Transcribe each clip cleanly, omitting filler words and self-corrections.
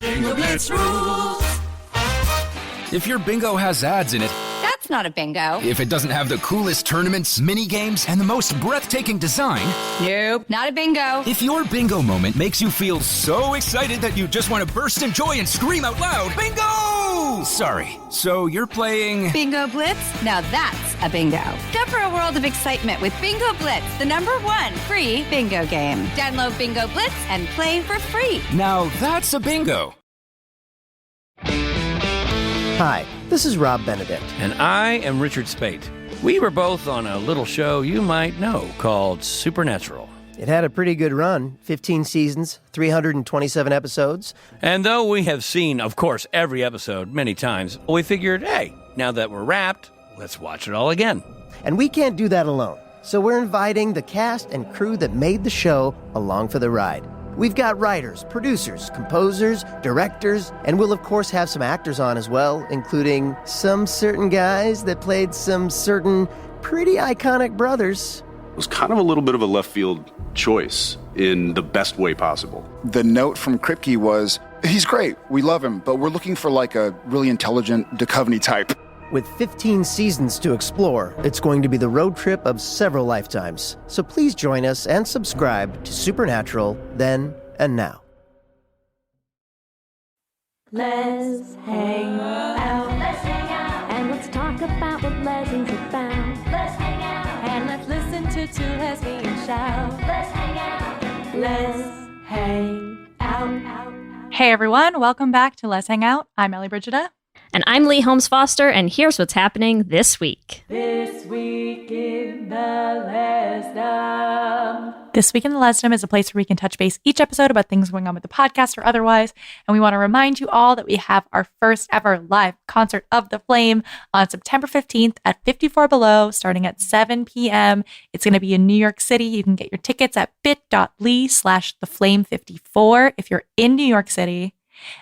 Bingo Blitz rules. If your bingo has ads in it, that's not a bingo. if it doesn't have the coolest tournaments, mini games, and the most breathtaking design, nope, not a bingo. If your bingo moment makes you feel so excited that you just want to burst in joy and scream out loud, bingo! Sorry, so you're playing Bingo Blitz? Now that's a bingo. Go for a world of excitement with Bingo Blitz, the #1 free bingo game. Download Bingo Blitz and play for free. Now that's a bingo. Hi, this is Rob Benedict. And I am Richard Spate. We were both on a little show you might know called Supernatural. It had a pretty good run, 15 seasons, 327 episodes. And though we have seen, of course, every episode many times, we figured, hey, now that we're wrapped, let's watch it all again. And we can't do that alone, so we're inviting the cast and crew that made the show along for the ride. We've got writers, producers, composers, directors, and we'll of course have some actors on as well, including some certain guys that played some certain pretty iconic brothers. It was kind of a little bit of a left field choice in the best way possible. The note from Kripke was, he's great, we love him, but we're looking for like a really intelligent Duchovny type. With 15 seasons to explore, it's going to be the road trip of several lifetimes. So please join us and subscribe to Supernatural then and now. Let's hang out. Let's hang out. And let's talk about what Leslie's about. Let's hang out. And let's listen to two lesbians shout. Let's hang out. Let's hang out. Hey everyone, welcome back to Let's Hang Out. I'm Ellie Brigida. And I'm Lee Holmes Foster, and here's what's happening this week. This week in the Lesdom. This Week in the Lesdom is a place where we can touch base each episode about things going on with the podcast or otherwise. And we want to remind you all that we have our first ever live concert of The Flame on September 15th at 54 Below, starting at 7 p.m. It's going to be in New York City. You can get your tickets at bit.ly/theflame54 if you're in New York City.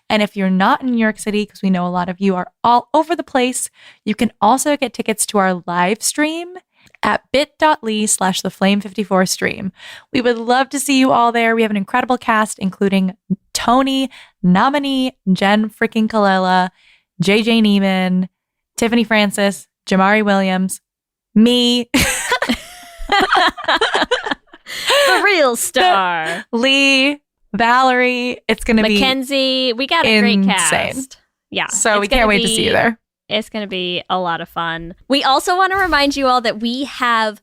And if you're not in New York City, because we know a lot of you are all over the place, you can also get tickets to our live stream at bit.ly/theflame54 stream. We would love to see you all there. We have an incredible cast, including Tony, Nominee, Jen freaking Kalila, JJ Neiman, Tiffany Francis, Jamari Williams, me, the real star, Lee, Valerie. It's going to be Mackenzie. We got a insane. great cast. Yeah. So we can't wait to see you there. It's going to be a lot of fun. We also want to remind you all that we have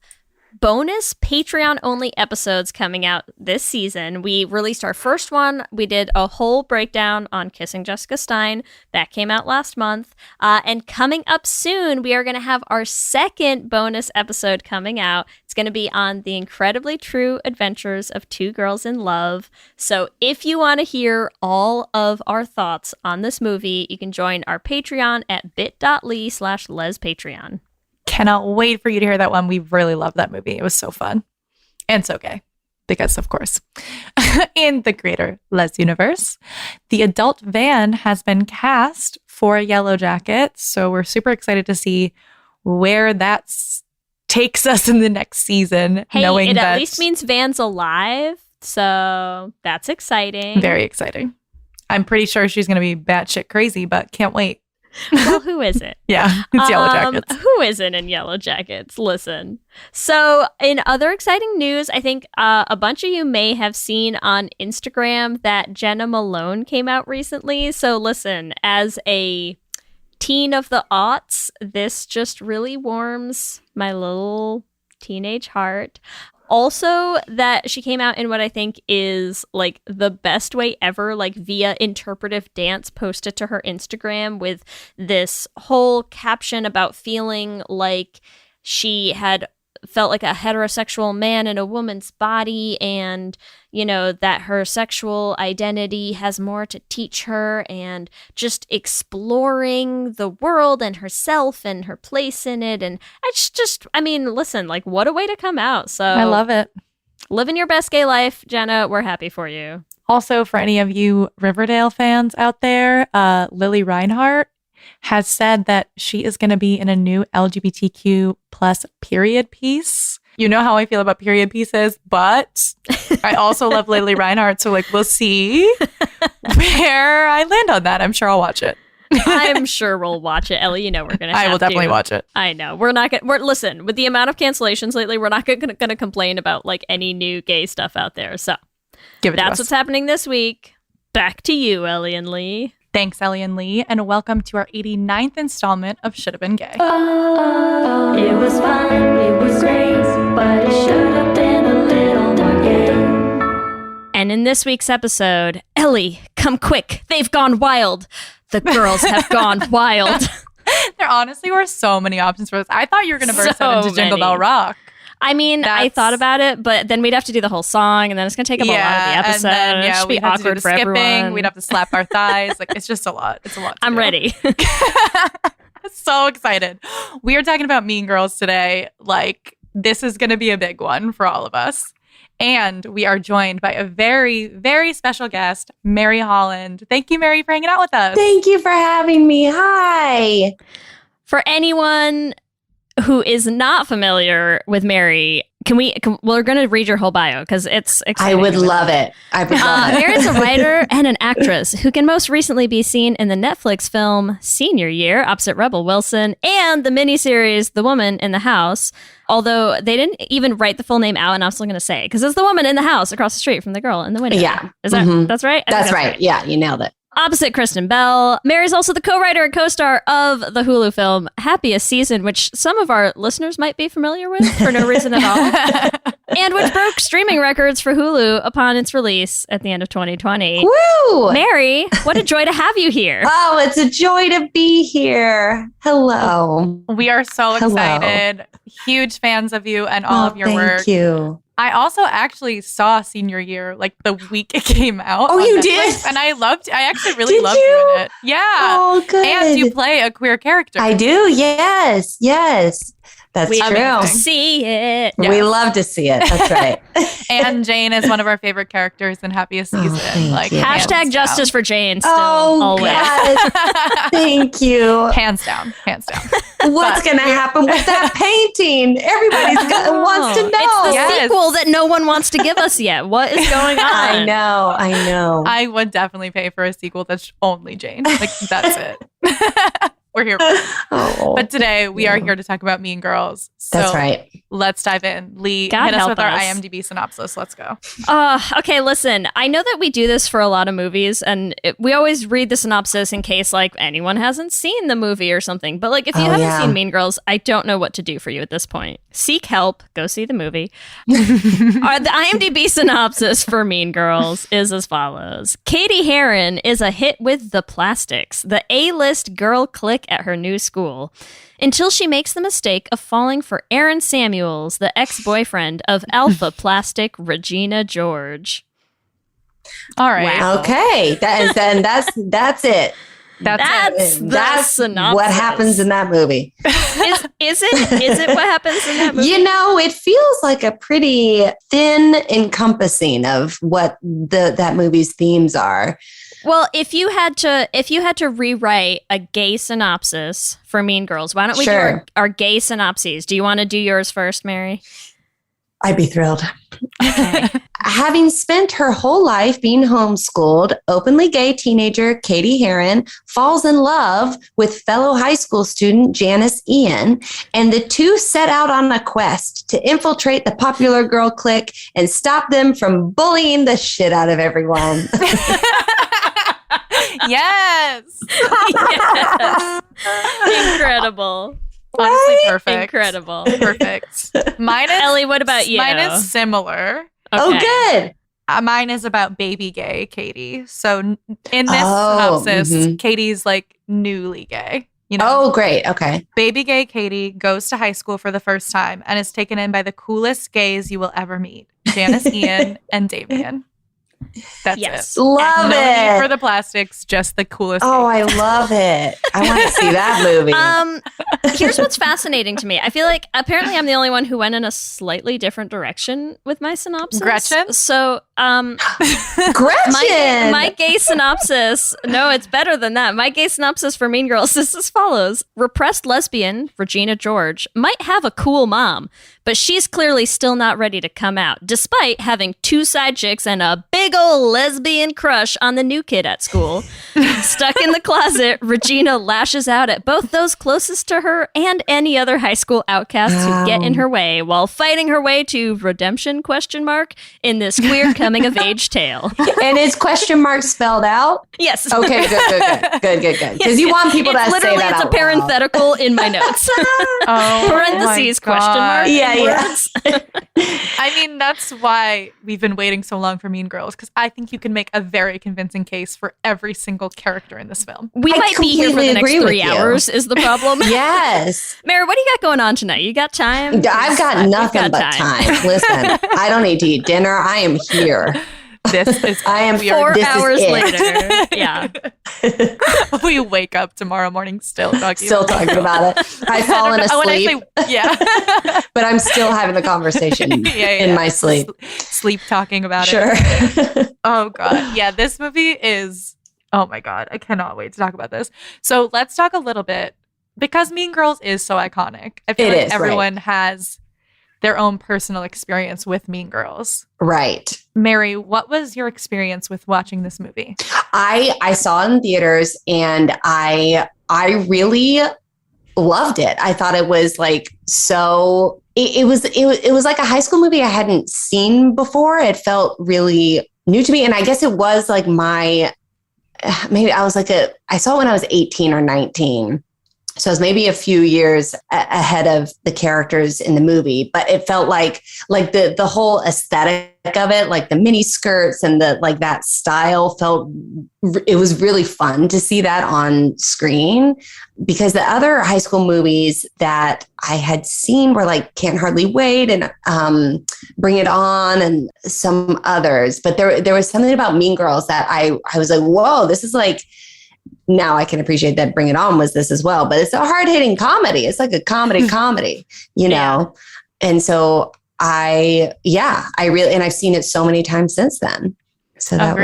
bonus Patreon-only episodes coming out this season. We released our first one. We did a whole breakdown on Kissing Jessica Stein. That came out last month. And coming up soon, we are going to have our second bonus episode coming out. It's going to be on the incredibly true adventures of two girls in love. So if you want to hear all of our thoughts on this movie, you can join our Patreon at bit.ly/lespatreon. Cannot wait for you to hear that one. We really loved that movie. It was so fun and so gay because, of course, in the greater Les universe, the adult van has been cast for Yellow Jackets. So we're super excited to see where that takes us in the next season. Hey, knowing it that at least means Van's alive. So that's exciting. Very exciting. I'm pretty sure she's going to be batshit crazy, but can't wait. Well, who is it? Yeah, it's Yellow Jackets. Who isn't in Yellow Jackets? Listen. So, in other exciting news, I think a bunch of you may have seen on Instagram that Jenna Malone came out recently. So, listen, as a teen of the aughts, this just really warms my little teenage heart. Also, that she came out in what I think is like the best way ever, like via interpretive dance, posted to her Instagram with this whole caption about feeling like she had felt like a heterosexual man in a woman's body, and, you know, that her sexual identity has more to teach her, and just exploring the world and herself and her place in it. And I mean, listen, like, what a way to come out. So I love it. Living your best gay life, Jenna. We're happy for you. Also, for any of you Riverdale fans out there, Lily Reinhart has said that she is going to be in a new LGBTQ plus period piece. You know how I feel about period pieces, but I also love Lily Reinhart. So, like, we'll see. where I land on that. I'm sure I'll watch it. I'm sure we'll watch it, Ellie. You know we're gonna. I will definitely watch it. I know we're not gonna. Listen, with the amount of cancellations lately, we're not gonna complain about like any new gay stuff out there. So that's what's happening this week. Back to you, Ellie and Lee. Thanks, Ellie and Lee, and welcome to our 89th installment of Should Have Been Gay. Oh, it was fun, it was great, but it should have been a little more gay. And in this week's episode, Ellie, come quick! They've gone wild. The girls have gone wild. There honestly were so many options for this. I thought you were going to burst into Jingle Bell Rock. I mean, I thought about it, but then we'd have to do the whole song, and then it's going to take up a lot of the episode. And then, it'd be awkward for everyone. We'd have to slap our thighs. Like, it's just a lot. It's a lot. I'm ready. So excited. We are talking about Mean Girls today. Like, this is going to be a big one for all of us. And we are joined by a very, very special guest, Mary Holland. Thank you, Mary, for hanging out with us. Thank you for having me. Hi. For anyone who is not familiar with Mary, we're going to read your whole bio because it's exciting. I would love it. I would love it. Mary's a writer and an actress who can most recently be seen in the Netflix film Senior Year opposite Rebel Wilson and the miniseries The Woman in the House. Although they didn't even write the full name out, and I'm still going to say it because it's the woman in the house across the street from the girl in the window. Yeah. Is that that's right? That's right. Yeah, you nailed it. Opposite Kristen Bell, Mary's also the co-writer and co-star of the Hulu film Happiest Season, which some of our listeners might be familiar with for no reason at all, and which broke streaming records for Hulu upon its release at the end of 2020. Woo! Mary, what a joy to have you here. Oh, it's a joy to be here. Hello. We are so excited. Huge fans of you and all of your work. Thank you. I also actually saw Senior Year like the week it came out. Oh, you Netflix, did? And I actually really loved you in it. Yeah. Oh, good. And you play a queer character. I do. Yes. That's we true. love to see it. Yes. We love to see it. That's right. And Jane is one of our favorite characters in Happiest Season. Hashtag justice for Jane. Still, always. God. Thank you. Hands down. What's going to happen with that painting? Everybody's wants to know. It's the sequel that no one wants to give us yet. What is going on? I know. I would definitely pay for a sequel that's only Jane. Like, that's it. We're here for it. But today we are here to talk about Mean Girls. So that's right. Let's dive in. Lee, God hit us help with our us. IMDb synopsis. Let's go. Okay, listen. I know that we do this for a lot of movies, and we always read the synopsis in case like anyone hasn't seen the movie or something. But like if you haven't seen Mean Girls, I don't know what to do for you at this point. Seek help. Go see the movie. The IMDb synopsis for Mean Girls is as follows. Katie Heron is a hit with the Plastics, the A-list girl clique at her new school, until she makes the mistake of falling for Aaron Samuels, the ex-boyfriend of Alpha Plastic Regina George. All right. Wow. Okay. That's it. That's the synopsis. What happens in that movie. Is it what happens in that movie? You know, it feels like a pretty thin encompassing of what that movie's themes are. Well, if you had to rewrite a gay synopsis for Mean Girls, why don't we do our gay synopses? Do you want to do yours first, Mary? I'd be thrilled. Okay. Having spent her whole life being homeschooled, openly gay teenager Katie Heron falls in love with fellow high school student Janice Ian, and the two set out on a quest to infiltrate the popular girl clique and stop them from bullying the shit out of everyone. Yes. Incredible. Honestly, perfect. Incredible. Perfect. Mine is, Ellie, what about you? Mine is similar. Okay. Oh, good. Mine is about baby gay Katie. So in this synopsis, Katie's like newly gay. You know? Oh, great. Okay. Baby gay Katie goes to high school for the first time and is taken in by the coolest gays you will ever meet, Janice Ian and Damien. That's it. Love no it. need for the plastics, just the coolest. Oh, gays. I love it. I want to see that movie. Here's what's fascinating to me. I feel like apparently I'm the only one who went in a slightly different direction with my synopsis. Gretchen? So, Gretchen! My gay synopsis, no, it's better than that. My gay synopsis for Mean Girls is as follows. Repressed lesbian Regina George might have a cool mom, but she's clearly still not ready to come out, despite having 2 side chicks and a big old lesbian crush on the new kid at school. Stuck in the closet, Regina lashes out at both those closest to her and any other high school outcasts who get in her way, while fighting her way to redemption ? In this queer coming of age tale. And is question mark spelled out? Yes. Okay, good. Because you want people to say that literally, it's out a parenthetical in my notes. Parentheses, question mark. Yeah. I mean, that's why we've been waiting so long for Mean Girls, because I think you can make a very convincing case for every single character in this film. We might be here for the next 3 hours is the problem. Yes. Mary, what do you got going on tonight? You got time? I've got nothing but time. Listen, I don't need to eat dinner. I am here. This is I am 4 hours later. Yeah. We wake up tomorrow morning still talking about it. I've fallen asleep. But I'm still having the conversation in my sleep. Sleep talking about it. Sure. Oh God. Yeah, this movie is, oh my God. I cannot wait to talk about this. So let's talk a little bit, because Mean Girls is so iconic. I feel like everyone has their own personal experience with Mean Girls. Right. Mary, what was your experience with watching this movie? I saw it in theaters and I really loved it. I thought it was like so it was like a high school movie I hadn't seen before. It felt really new to me. And I guess it was like I saw it when I was 18 or 19. So it was maybe a few years ahead of the characters in the movie, but it felt like the whole aesthetic of it, like the mini skirts and that style it was really fun to see that on screen, because the other high school movies that I had seen were like Can't Hardly Wait and Bring It On and some others. But there was something about Mean Girls that I was like, whoa, this is like, now I can appreciate that Bring It On was this as well, but it's a hard-hitting comedy. It's like a comedy, you know? And so I really, and I've seen it so many times since then. So that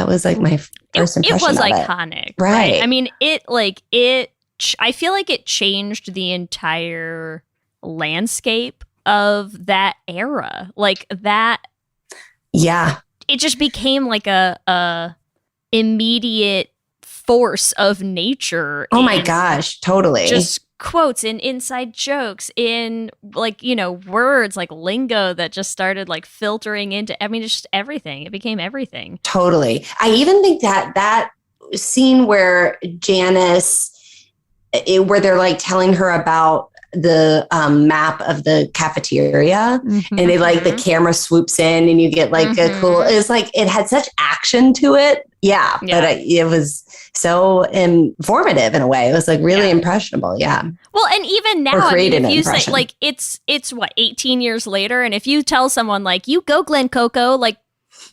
was like my first impression. It was iconic. Right. I mean, I feel like it changed the entire landscape of that era. Like that. Yeah. It just became like a immediate force of nature. Oh my gosh, totally. Just quotes and inside jokes in words like lingo that just started like filtering into, just everything. It became everything. Totally. I even think that scene where Janice, where they're like telling her about the map of the cafeteria, and they the camera swoops in and you get like a cool, it's like it had such action to it. Yeah. But it was so informative in a way. It was like really impressionable. Yeah. Well, and even now, if you say like it's what, 18 years later, and if you tell someone like you go Glen Coco, like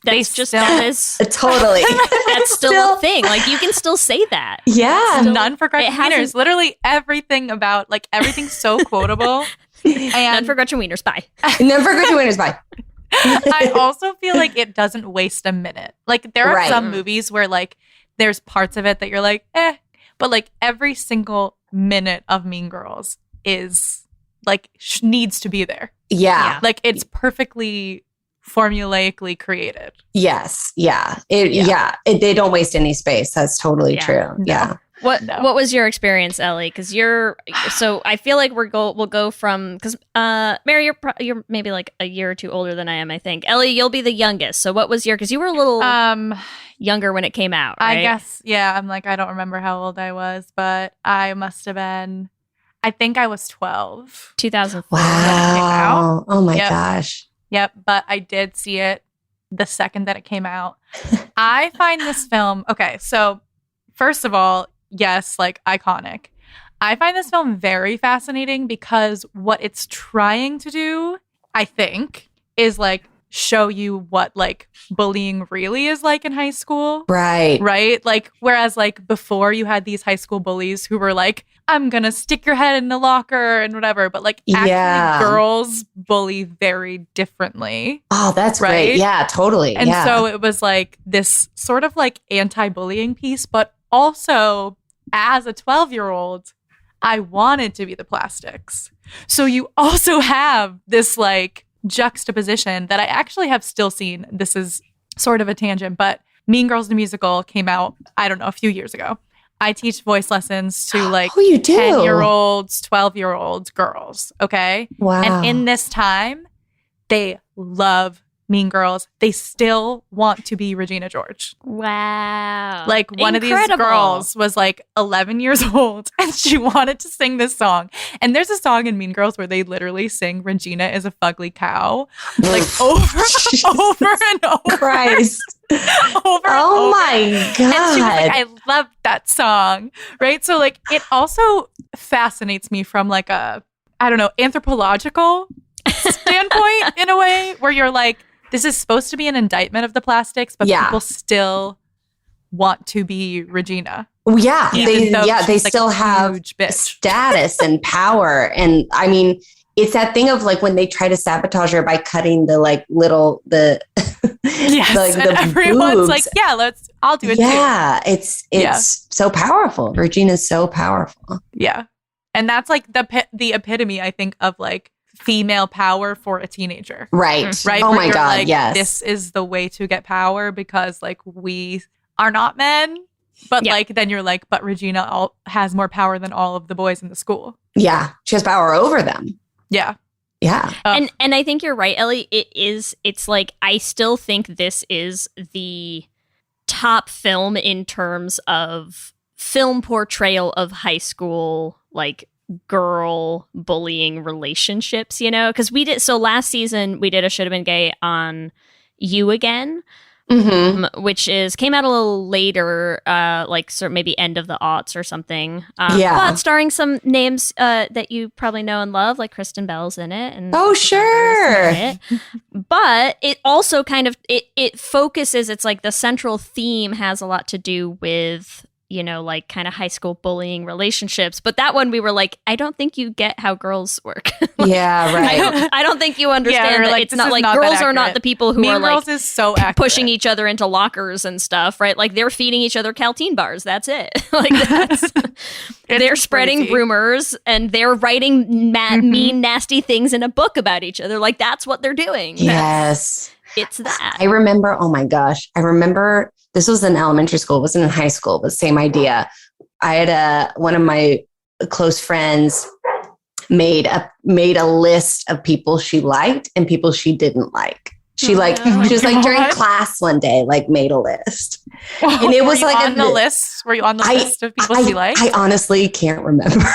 that's just that is totally that's still a thing. Like you can still say that. Yeah. None for Gretchen Wieners. Literally everything about everything's so quotable. And none for Gretchen Wieners. Bye. None for Gretchen Wieners. Bye. I also feel like it doesn't waste a minute. Like there are some movies where there's parts of it that you're like, but every single minute of Mean Girls is needs to be there. Yeah. It's perfectly formulaically created. Yes. Yeah. They don't waste any space. That's totally true. No. Yeah. What was your experience, Ellie? Because so I feel like we'll go from, because Mary, you're maybe like a year or two older than I am, I think. Ellie, you'll be the youngest. So what was because you were a little younger when it came out, right? I guess, yeah. I'm I don't remember how old I was, but I must have been, I think I was 12. 2004. Wow. Oh my gosh. Yep. But I did see it the second that it came out. I find this film, okay, so first of all, yes, iconic. I find this film very fascinating because what it's trying to do, I think, is show you what bullying really is like in high school. Right. Right? Whereas before you had these high school bullies who were I'm gonna stick your head in the locker and whatever. But actually girls bully very differently. Oh, that's great. Yeah, totally. And so it was this sort of anti-bullying piece, but also as a 12-year-old, I wanted to be the plastics. So you also have this like juxtaposition that I actually have still seen. This is sort of a tangent, but Mean Girls the musical came out, I don't know, a few years ago. I teach voice lessons to like 10-year-olds, 12-year-olds girls, okay? Wow. And in this time, they love Mean Girls. They still want to be Regina George. Wow. Like one of these girls was like 11 years old and she wanted to sing this song. And there's a song in Mean Girls where they literally sing Regina is a fugly cow. Like over and over. Christ. over my God. And she was like, I love that song. Right? So like it also fascinates me from like a, I don't know, anthropological standpoint in a way where you're like, this is supposed to be an indictment of the plastics, but people still want to be Regina. Yeah, they like still have bitch. Status and power. And I mean, it's that thing of like when they try to sabotage her by cutting the like little yes, like and the everyone's boobs. like, yeah, I'll do it too. Yeah, it's so powerful. Regina's so powerful. Yeah, and that's like the epitome, I think, of like female power for a teenager. Right. Oh Where my you're God, like, yes. This is the way to get power because like we are not men. But like then you're like, but Regina has more power than all of the boys in the school. Yeah. She has power over them. Yeah. Yeah. And I think you're right, Ellie. It's like I still think this is the top film in terms of film portrayal of high school like girl bullying relationships, you know, because last season we did a Should Have Been Gay on You Again, which came out a little later, like sort of maybe end of the aughts or something. But starring some names that you probably know and love, like Kristen Bell's in it. And sure. But it also kind of it focuses. It's like the central theme has a lot to do with, you know, like kind of high school bullying relationships. But that one we were like, I don't think you get how girls work. Yeah, right. I don't think you understand that like, it's not like girls are not the people who Mean are Girls like is so accurate. pushing each other into lockers and stuff, right? Like they're feeding each other Caltine bars. That's it. Like that's they're spreading rumors and they're writing mean, nasty things in a book about each other. Like that's what they're doing. Yes. It's that. I remember, oh my gosh. I remember this was in elementary school. It wasn't in high school, but same idea. I had one of my close friends made a list of people she liked and people she didn't like. She was like during class one day, like made a list. And it was like on the list. Were you on the list of people she liked? I honestly can't remember.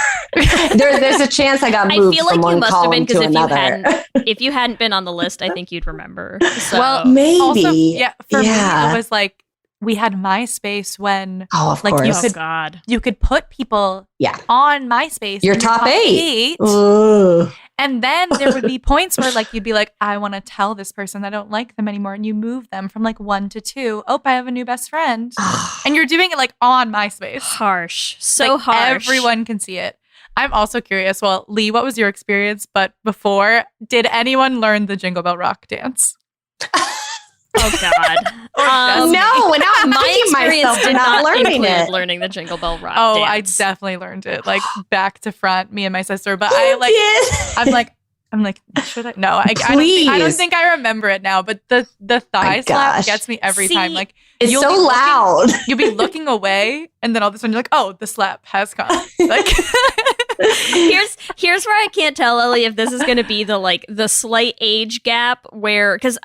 There's a chance I got moved from one column to another. If you hadn't been on the list, I think you'd remember. So. Well, maybe. Also, for me, it was like we had MySpace when of course. You could put people on MySpace. Your top eight. And then there would be points where like you'd be like, I want to tell this person I don't like them anymore. And you move them from like 1 to 2. Oh, I have a new best friend. And you're doing it like on MySpace. Harsh. So like, harsh. Everyone can see it. I'm also curious. Well, Lee, what was your experience? But before, did anyone learn the Jingle Bell Rock dance? Oh God! No, not my experience did not learning include learning the Jingle Bell Rock. Oh, dance. I definitely learned it, like back to front. Me and my sister, but I'm like, should I? No, I don't think I remember it now. But the thigh slap gets me every time. Like it's so loud. You'll be looking away, and then all of a sudden you're like, oh, the slap has come. Like. Here's where I can't tell, Ellie, if this is going to be the slight age gap where, because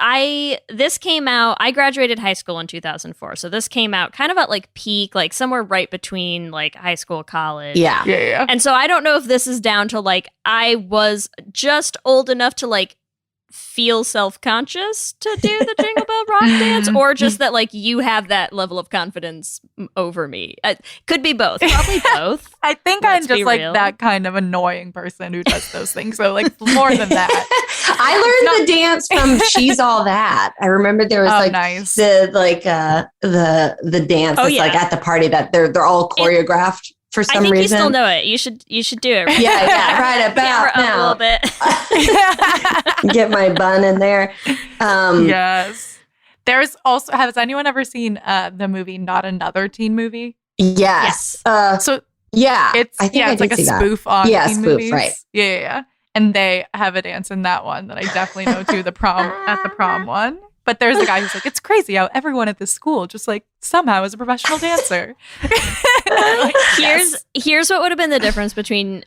this came out, I graduated high school in 2004, so this came out kind of at like peak, like somewhere right between like high school, college. Yeah. And so I don't know if this is down to like I was just old enough to like feel self-conscious to do the Jingle Bell Rock dance, or just that like you have that level of confidence over me. Could be both. Probably both. I think I'm just like that kind of annoying person who does those things. So like more than that. I learned the dance from She's All That. I remember there was the dance that's like at the party that they're all choreographed. For some reason, you still know it. You should do it. Right? Yeah, right about now. A little bit. Get my bun in there. Yes. There's also. Has anyone ever seen the movie Not Another Teen Movie? Yes. It's I think it's like a spoof on teen spoof, movies. right? Yeah. and they have a dance in that one that I definitely know too, the prom one. But there's a guy who's like, it's crazy how everyone at this school just like somehow is a professional dancer. Like, here's what would have been the difference between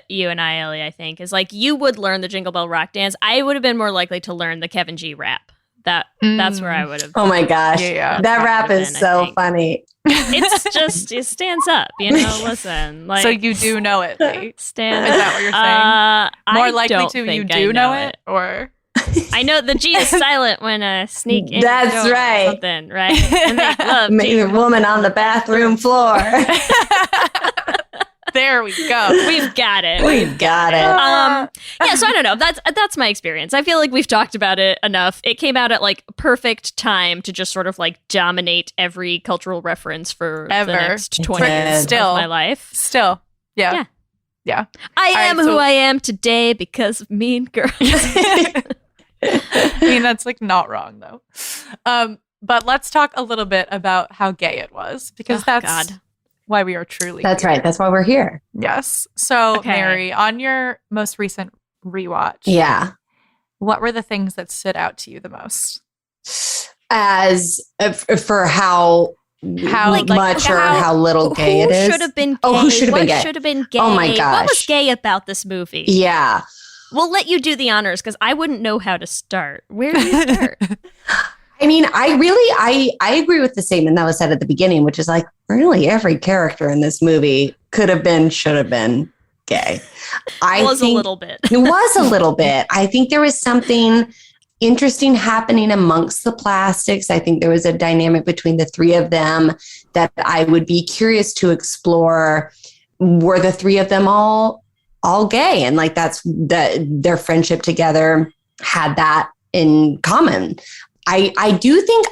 you and I, Ellie, I think, is like you would learn the Jingle Bell Rock dance. I would have been more likely to learn the Kevin G rap. That's where I would have. Oh my gosh. Yeah. That rap is so funny. It's just, it stands up, you know, listen. Like, so you do know it, Lee. Stand Is that what you're saying? More I likely don't to think you I do know it? Or I know the G is silent when I sneak in. That's the door right. Or something, right? And make love to Maybe a woman on the bathroom floor. there we go. We've got it. We've got it. Yeah, so I don't know. That's my experience. I feel like we've talked about it enough. It came out at like perfect time to just sort of like dominate every cultural reference for Ever. the next 20 years Still. of my life. Still. Yeah. I am who I am today because of Mean Girls. I mean, that's like not wrong though. But let's talk a little bit about how gay it was, because that's why we are truly That's here. right. That's why we're here. Yes. So, Okay. Mary, on your most recent rewatch, Yeah. what were the things that stood out to you the most? As for how Like, much or how little gay it is. Who should have been gay? Oh, who should have been What gay? should have been gay? Oh my What was gosh. gay about this movie? Yeah. We'll let you do the honors because I wouldn't know how to start. Where do you start? I mean, I agree with the statement that was said at the beginning, which is like really every character in this movie should have been gay. A little bit. It was a little bit. I think there was something interesting happening amongst the plastics. I think there was a dynamic between the three of them that I would be curious to explore. Were the three of them all gay? And like their friendship together had that in common. I do think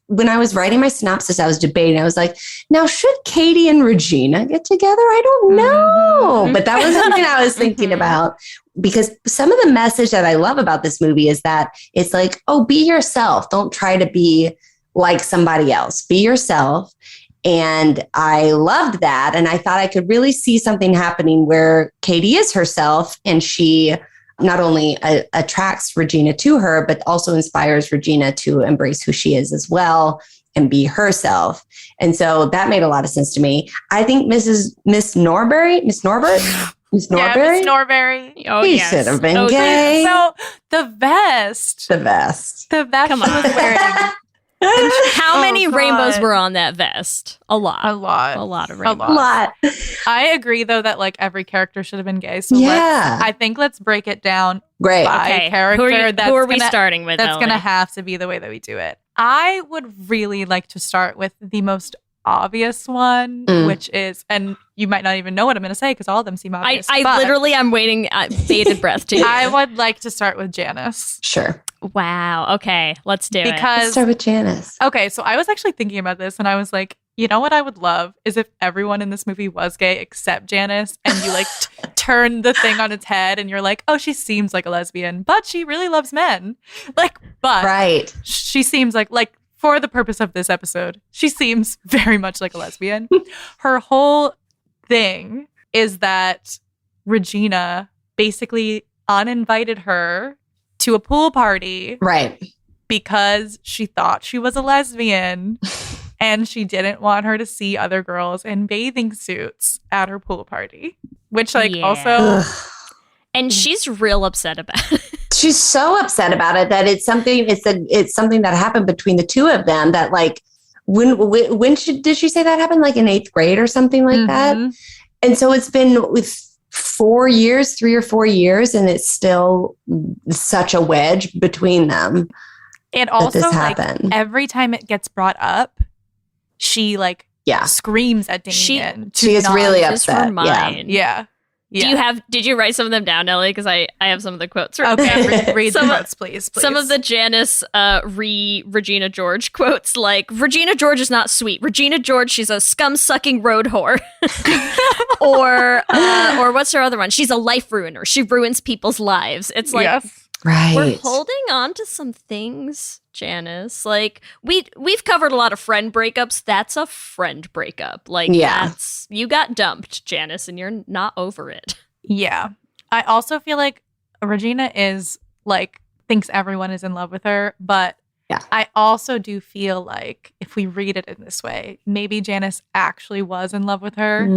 when I was writing my synopsis, I was debating. I was like, now should Katie and Regina get together? I don't know. But that was something I was thinking about, because some of the message that I love about this movie is that it's like, oh, be yourself. Don't try to be like somebody else. Be yourself. And I loved that. And I thought I could really see something happening where Katie is herself, and she not only attracts Regina to her, but also inspires Regina to embrace who she is as well and be herself. And so that made a lot of sense to me. I think Miss Norberry. Yeah, Miss Norberry. Oh, He yes. should have been Oh, gay. So the vest. The vest. The vest Come she on. was wearing. How many God. rainbows were on that vest? A lot. A lot. A lot of A rainbows. A lot. I agree, though, that like every character should have been gay. So Yeah. I think let's break it down Great. by Okay. character. Who are we starting with? That's Ellie? going to have to be the way that we do it. I would really like to start with the most obvious one, which is, and you might not even know what I'm going to say because all of them seem obvious. I but literally am waiting bated breath to hear. I would like to start with Janice. Sure. Wow. Okay. Let's do it. Let's Because, start with Janice. okay, so I was actually thinking about this and I was like, you know what I would love is if everyone in this movie was gay except Janice, and you like turn the thing on its head and you're like, oh, she seems like a lesbian, but she really loves men. Like, but Right. she seems like for the purpose of this episode, she seems very much like a lesbian. Her whole thing is that Regina basically uninvited her to a pool party Right. because she thought she was a lesbian and she didn't want her to see other girls in bathing suits at her pool party, which Yeah. also And she's real upset about it. She's so upset about it that it's something that happened between the two of them that like when did she say that happened, like in 8th grade or something like that? And so it's been with 3 or 4 years, and it's still such a wedge between them. And that also, this like, happened. every time it gets brought up, she like screams at Damien. She gets really Just upset. her mind. Yeah. Did you write some of them down, Nellie? Because I have some of the quotes. Okay, read the Some- quotes, please. Some of the Janice Regina George quotes, like, Regina George is not sweet. Regina George, she's a scum-sucking road whore. or what's her other one? She's a life ruiner. She ruins people's lives. It's like, Right. we're holding on to some things, Janice. Like, we've covered a lot of friend breakups. That's a friend breakup. Like, you got dumped, Janice, and you're not over it. Yeah. I also feel like Regina is like, thinks everyone is in love with her, but Yeah. I also do feel like if we read it in this way, maybe Janice actually was in love with her.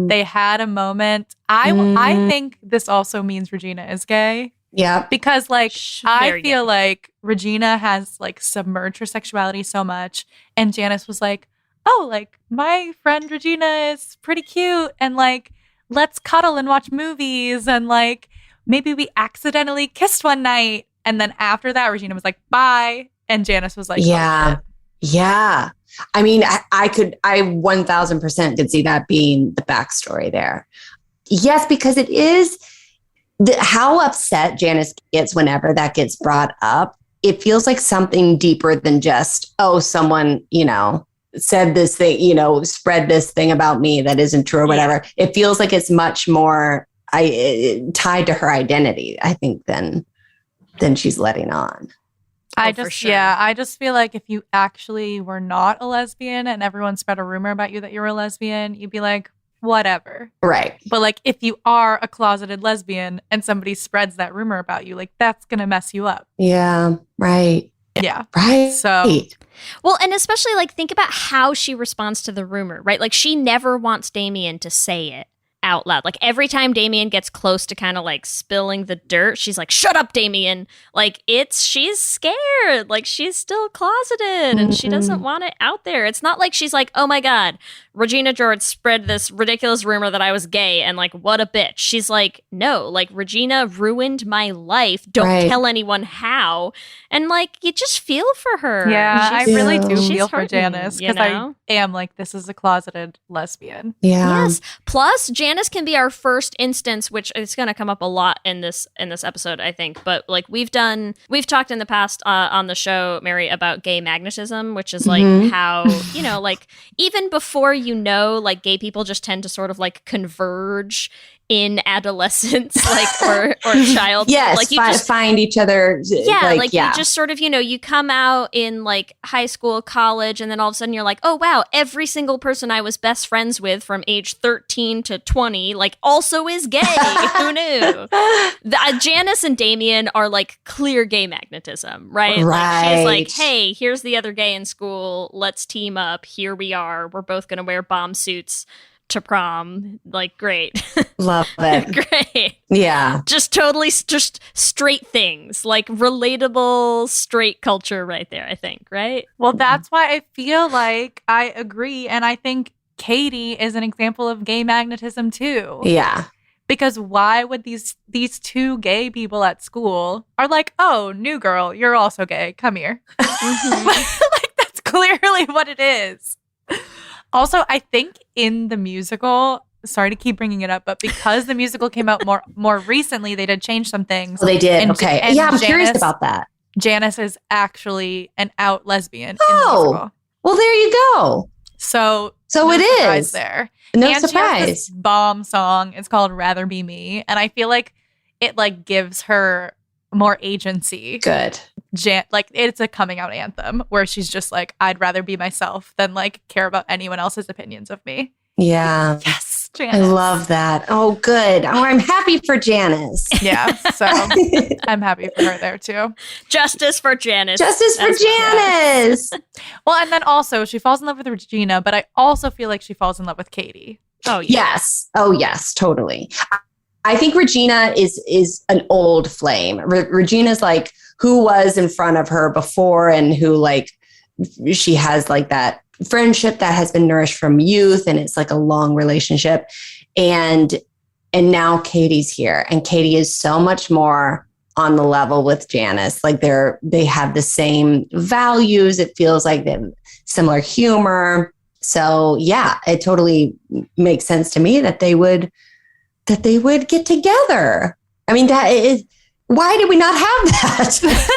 They had a moment. I think this also means Regina is gay. Yeah. Because like I Very feel gay. like Regina has like submerged her sexuality so much, and Janice was like, oh, like my friend Regina is pretty cute, and like let's cuddle and watch movies, and like maybe we accidentally kissed one night. And then after that, Regina was like, bye. And Janice was like, Yeah. oh, Yeah. I mean, I 1000% could see that being the backstory there. Yes, because it is how upset Janice gets whenever that gets brought up. It feels like something deeper than just, oh, someone, said this thing, spread this thing about me that isn't true or whatever. Yeah. It feels like it's much more tied to her identity, I think, than she's letting on. I just feel like if you actually were not a lesbian and everyone spread a rumor about you that you were a lesbian, you'd be like, whatever. Right. But like if you are a closeted lesbian and somebody spreads that rumor about you, like that's going to mess you up. Yeah. Right. Yeah. Right. So. Well, and especially like think about how she responds to the rumor, right? Like she never wants Damien to say it out loud. Like every time Damien gets close to kind of like spilling the dirt, she's like, shut up, Damien. Like she's scared. Like she's still closeted and she doesn't want it out there. It's not like she's like, oh my God, Regina George spread this ridiculous rumor that I was gay and like, what a bitch. She's like, no, like Regina ruined my life. Don't tell anyone how. And like, you just feel for her. Yeah, I really do feel for hurting, Janice because I am like, this is a closeted lesbian. Yeah. Yes. Plus, Janice can be our first instance, which is going to come up a lot in this episode, I think. But like we've talked in the past on the show, Mary, about gay magnetism, which is like how, like even before like gay people just tend to sort of like converge in adolescence, like or childhood. Yes, like you just find each other. You just sort of, you come out in like high school, college, and then all of a sudden you're like, oh wow, every single person I was best friends with from age 13 to 20, like also is gay. Who knew? Janice and Damien are like clear gay magnetism, right? Like she's like, hey, here's the other gay in school. Let's team up. Here we are. We're both going to wear bomb suits to prom. Like, great. Love it. Great. Yeah. Just straight things, like relatable straight culture right there, I think, right? Well, that's why I feel like I agree. And I think Katie is an example of gay magnetism too. Yeah. Because why would these two gay people at school are like, oh, new girl, you're also gay. Come here. Like, that's clearly what it is. Also, I think in the musical, sorry to keep bringing it up, but because the musical came out more recently, they did change some things. Oh, they did. Okay. And I'm curious about that. Janice is actually an out lesbian in the musical. Well, there you go. So no it is there. No and surprise. She has this bomb song. It's called "Rather Be Me," and I feel like it like gives her more agency. Good. Like it's a coming out anthem where she's just like, I'd rather be myself than like care about anyone else's opinions of me. Yeah. Yes, Janice. I love that. Oh, good. Oh, I'm happy for Janice. Yeah. So I'm happy for her there too. Justice for Janice. Justice for Janice. Well, and then also she falls in love with Regina, but I also feel like she falls in love with Katie. Oh, yeah. Yes. Oh, yes, totally. I think Regina is an old flame. Regina's like who was in front of her before and who like she has like that friendship that has been nourished from youth and it's like a long relationship. And now Katie's here and Katie is so much more on the level with Janice. Like they have the same values. It feels like they have similar humor. So yeah, it totally makes sense to me that they would get together. I mean, that is, why did we not have that?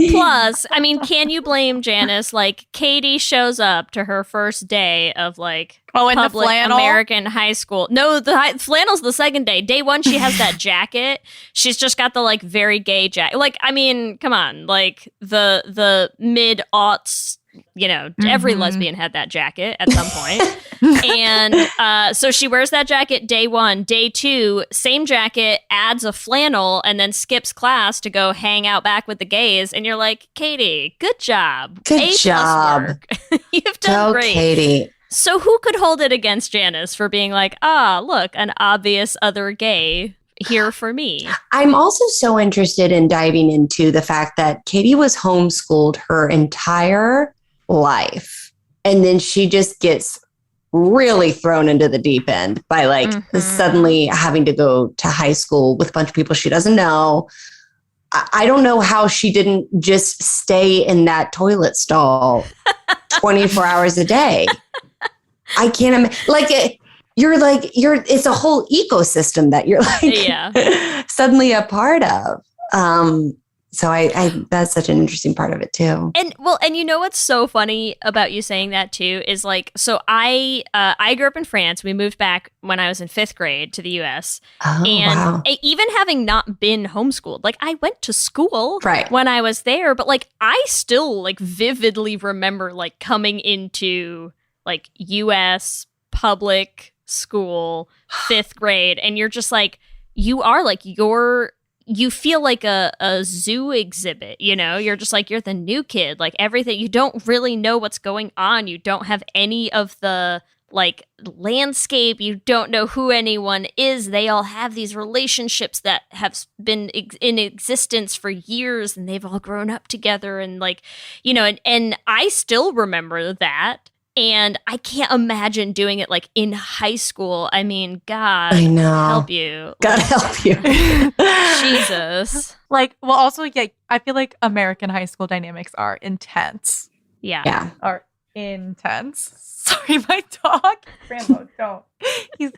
Plus, I mean, can you blame Janice? Like, Katie shows up to her first day of like public American high school. No, the flannel's the second day. Day one, she has that jacket. She's just got the like very gay jacket. Like, I mean, come on, like the mid-aughts every lesbian had that jacket at some point. And so she wears that jacket day 1. Day 2, same jacket, adds a flannel, and then skips class to go hang out back with the gays. And you're like, Katie, good job. Good A+ job. work. You've done great. Katie. So who could hold it against Janice for being like, look, an obvious other gay here for me? I'm also so interested in diving into the fact that Katie was homeschooled her entire life. And then she just gets really thrown into the deep end by suddenly having to go to high school with a bunch of people she doesn't know. I don't know how she didn't just stay in that toilet stall 24 hours a day. I can't imagine. It's a whole ecosystem that you're suddenly a part of. So I that's such an interesting part of it too. And you know what's so funny about you saying that too is so I grew up in France. We moved back when I was in 5th grade to the US. And even having not been homeschooled, I went to school when I was there, but I still vividly remember coming into US public school 5th grade, and you're just you feel like a zoo exhibit, you're just you're the new kid, everything, you don't really know what's going on, you don't have any of the landscape, you don't know who anyone is, they all have these relationships that have been in existence for years, and they've all grown up together, and and I still remember that. And I can't imagine doing it in high school. I mean, God, I know. Help you. God help you. Jesus. Also, I feel like American high school dynamics are intense. Yeah. Are intense. Sorry, my dog. Rambo, don't. He's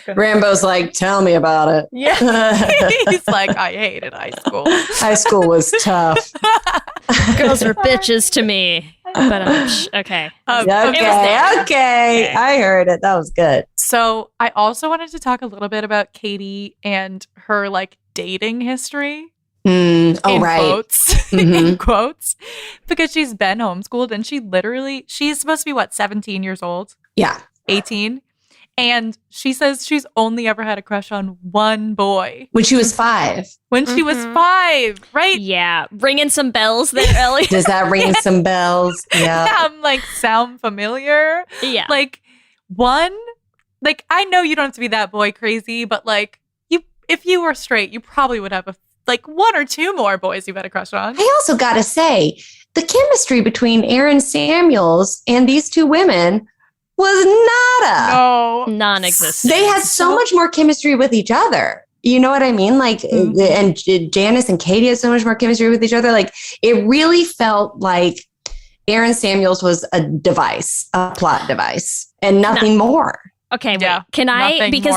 Rambo's tell me about it. Yeah. He's I hated high school. High school was tough. Girls were bitches to me. But okay. Okay. I heard it. That was good. So I also wanted to talk a little bit about Katie and her dating history. Right. Quotes, in quotes, because she's been homeschooled, and she's supposed to be 17 years old? Yeah. 18. And she says she's only ever had a crush on one boy. When she was 5. When she was 5, right? Yeah. Ringing some bells there, Ellie. Does that ring some bells? Yeah. I'm sound familiar? Yeah. One, I know you don't have to be that boy crazy, but if you were straight, you probably would have one or two more boys you've had a crush on. I also got to say, the chemistry between Aaron Samuels and these two women was nada. No. Non-existent. They had so much more chemistry with each other. You know what I mean? And Janice and Katie had so much more chemistry with each other. It really felt like Aaron Samuels was a device, a plot device, and nothing more. Okay, wait. Can I? Because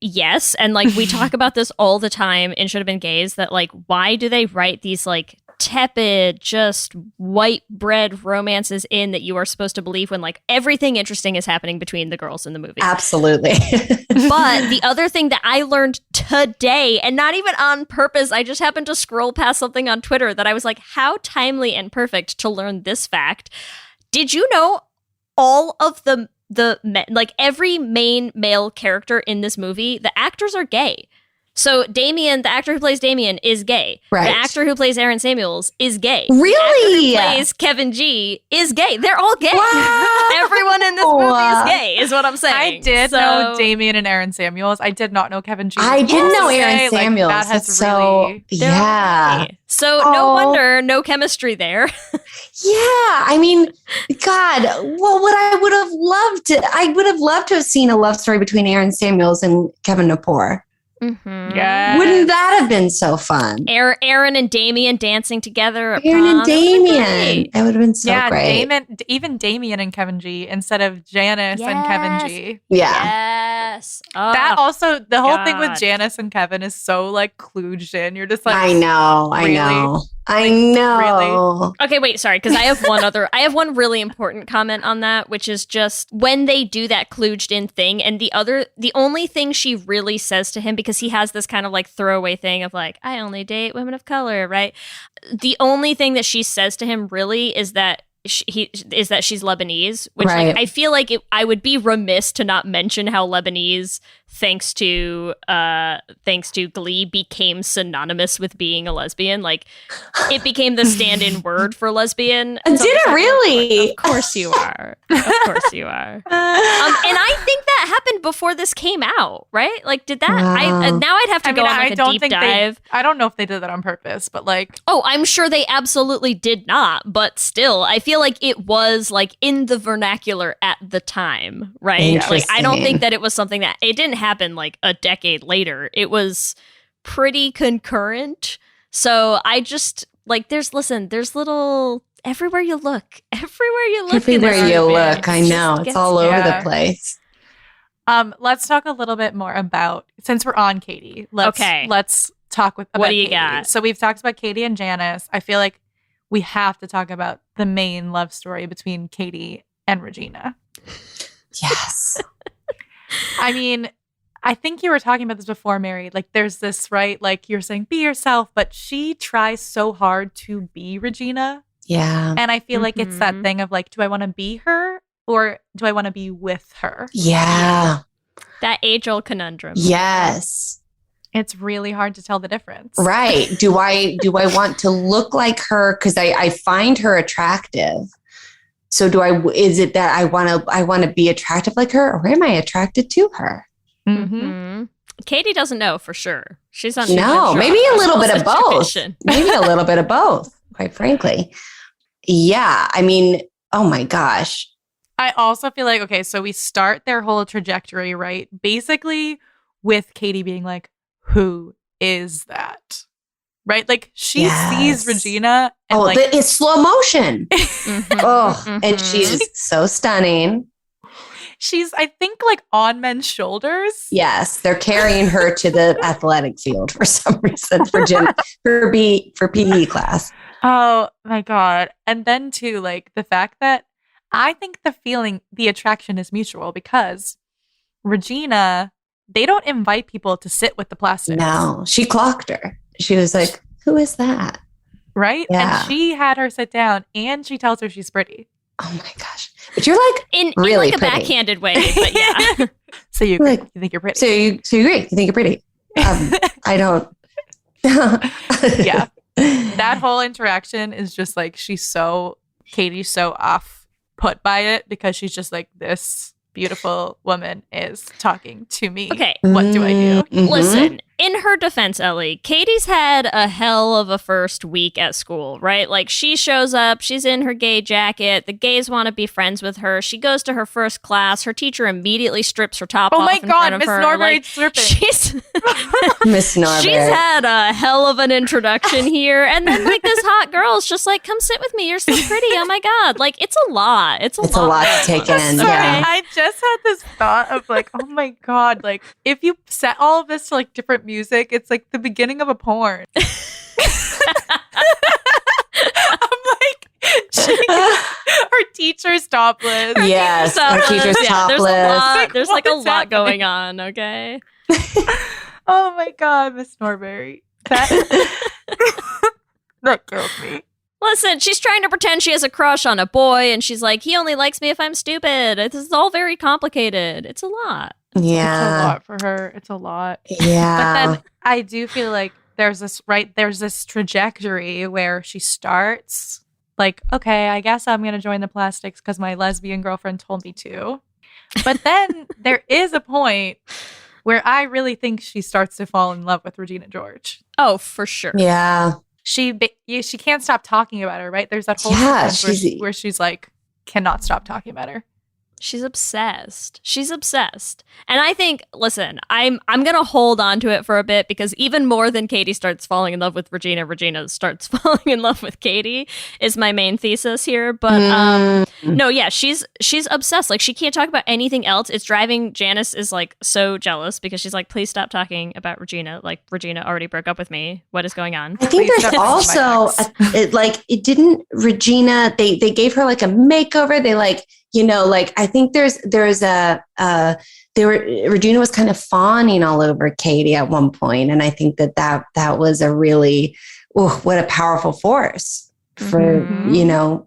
yes, and we talk about this all the time in Should Have Been Gays, that why do they write these tepid, just white bread romances in that you are supposed to believe when everything interesting is happening between the girls in the movie? Absolutely. But the other thing that I learned today, and not even on purpose, I just happened to scroll past something on Twitter that I was how timely and perfect to learn this fact. Did you know all of the every main male character in this movie, the actors are gay? So Damien, the actor who plays Damien, is gay. Right. The actor who plays Aaron Samuels is gay. Really? The actor who plays Kevin G is gay. They're all gay. Wow. Everyone in this movie is gay, is what I'm saying. I did know Damien and Aaron Samuels. I did not know Kevin G. I did know Aaron Samuels. That has so, yeah. Gay. So no wonder, no chemistry there. Yeah. I mean, God, well, I would have loved to have seen a love story between Aaron Samuels and Kevin Napor. Mm-hmm. Yeah. Wouldn't that have been so fun? Aaron and Damien dancing together at Aaron prom. and Damien. That would have been so great. Even Damien and Kevin G instead of Janice and Kevin G. Yeah. Yes. Oh, that also, the whole thing with Janice and Kevin is so kluged in. You're just I know. Really? Okay, wait, sorry, because I have one really important comment on that, which is just when they do that kluged in thing, and the only thing she really says to him, because he has this kind of throwaway thing of I only date women of color, right? The only thing that she says to him really is that is that she's Lebanese, which like, I feel like I would be remiss to not mention how Lebanese, thanks to Glee, became synonymous with being a lesbian. Like, it became the stand-in word for lesbian. Did it really? Of course you are. Of course you are. And I think that happened before this came out, right? Like, did that? Wow. Now I'd have to go on like a deep dive. I don't know if they did that on purpose, but like, oh, I'm sure they absolutely did not. But still, I feel like it was like in the vernacular at the time, right? Like, I don't think that it was something that it didn't happen like a decade later. It was pretty concurrent. So I just like there's little everywhere you look. I know. It's all over the place. Let's talk a little bit more about, since we're on Katie. Let's talk about what do you Katie. got? So we've talked about Katie and Janice. I feel like we have to talk about the main love story between Katie and Regina. Yes. I mean, I think you were talking about this before, Mary. Like, there's this, right? Like, you're saying, be yourself, but she tries so hard to be Regina. Yeah. And I feel like it's that thing of like, do I want to be her or do I want to be with her? Yeah. That age-old conundrum. Yes. It's really hard to tell the difference. Right. Do I want to look like her because I find her attractive? So is it that I want to be attractive like her, or am I attracted to her? Mm-hmm. Katie doesn't know for sure. She's on maybe a little bit of both. Maybe a little bit of both, quite frankly. Yeah. I mean, oh my gosh. I also feel like, okay, so we start their whole trajectory, right? Basically with Katie being like, who is that? Right? Like, she sees Regina. And it's slow motion. And she's so stunning. She's, I think, like on men's shoulders. Yes, they're carrying her to the athletic field for some reason for PE class. Oh my God. And then too, like the fact that I think the attraction is mutual because Regina, they don't invite people to sit with the plastics. No, she clocked her. She was like, who is that? Right? Yeah. And she had her sit down and she tells her she's pretty. Oh my gosh. But you're like in really like a pretty. Backhanded way, but yeah. So you agree. You think you're pretty. So you agree. You think you're pretty. I don't. Yeah. That whole interaction is just like Katie's so off put by it because she's just like, this beautiful woman is talking to me. Okay. What do I do? Mm-hmm. Listen, in her defense, Ellie, Katie's had a hell of a first week at school, right? Like, she shows up, she's in her gay jacket, the gays want to be friends with her, she goes to her first class, her teacher immediately strips her top off in front of her. Oh my God, Miss Norbury's stripping. Miss Norbury. She's had a hell of an introduction here, and then like this hot girl's just like, come sit with me, you're so pretty, oh my God. Like, it's a lot. It's a lot to take in. Sorry, yeah. I just had this thought of like, oh my God, like if you set all of this to like different music, it's like the beginning of a porn. I'm like, her teacher's topless. Yes, her teacher's topless. There's like a lot going on, okay? Oh my God, Miss Norbury. That killed me. Listen, she's trying to pretend she has a crush on a boy, and she's like, he only likes me if I'm stupid. This is all very complicated. It's a lot. Yeah. It's a lot for her. It's a lot. Yeah. But then I do feel like there's this trajectory where she starts like, okay, I guess I'm going to join the plastics because my lesbian girlfriend told me to. But then there is a point where I really think she starts to fall in love with Regina George. Oh, for sure. Yeah. She can't stop talking about her, right? There's that whole sequence where she's like, cannot stop talking about her. She's obsessed. And I think, listen, I'm going to hold on to it for a bit because even more than Katie starts falling in love with Regina, Regina starts falling in love with Katie is my main thesis here. But no, yeah, she's obsessed. Like, she can't talk about anything else. It's driving Janice is like so jealous because she's like, please stop talking about Regina. Like, Regina already broke up with me. What is going on? I think there's also Regina, they gave her like a makeover. They like, you know, like, I think Regina was kind of fawning all over Katie at one point. And I think that was a really, what a powerful force. for,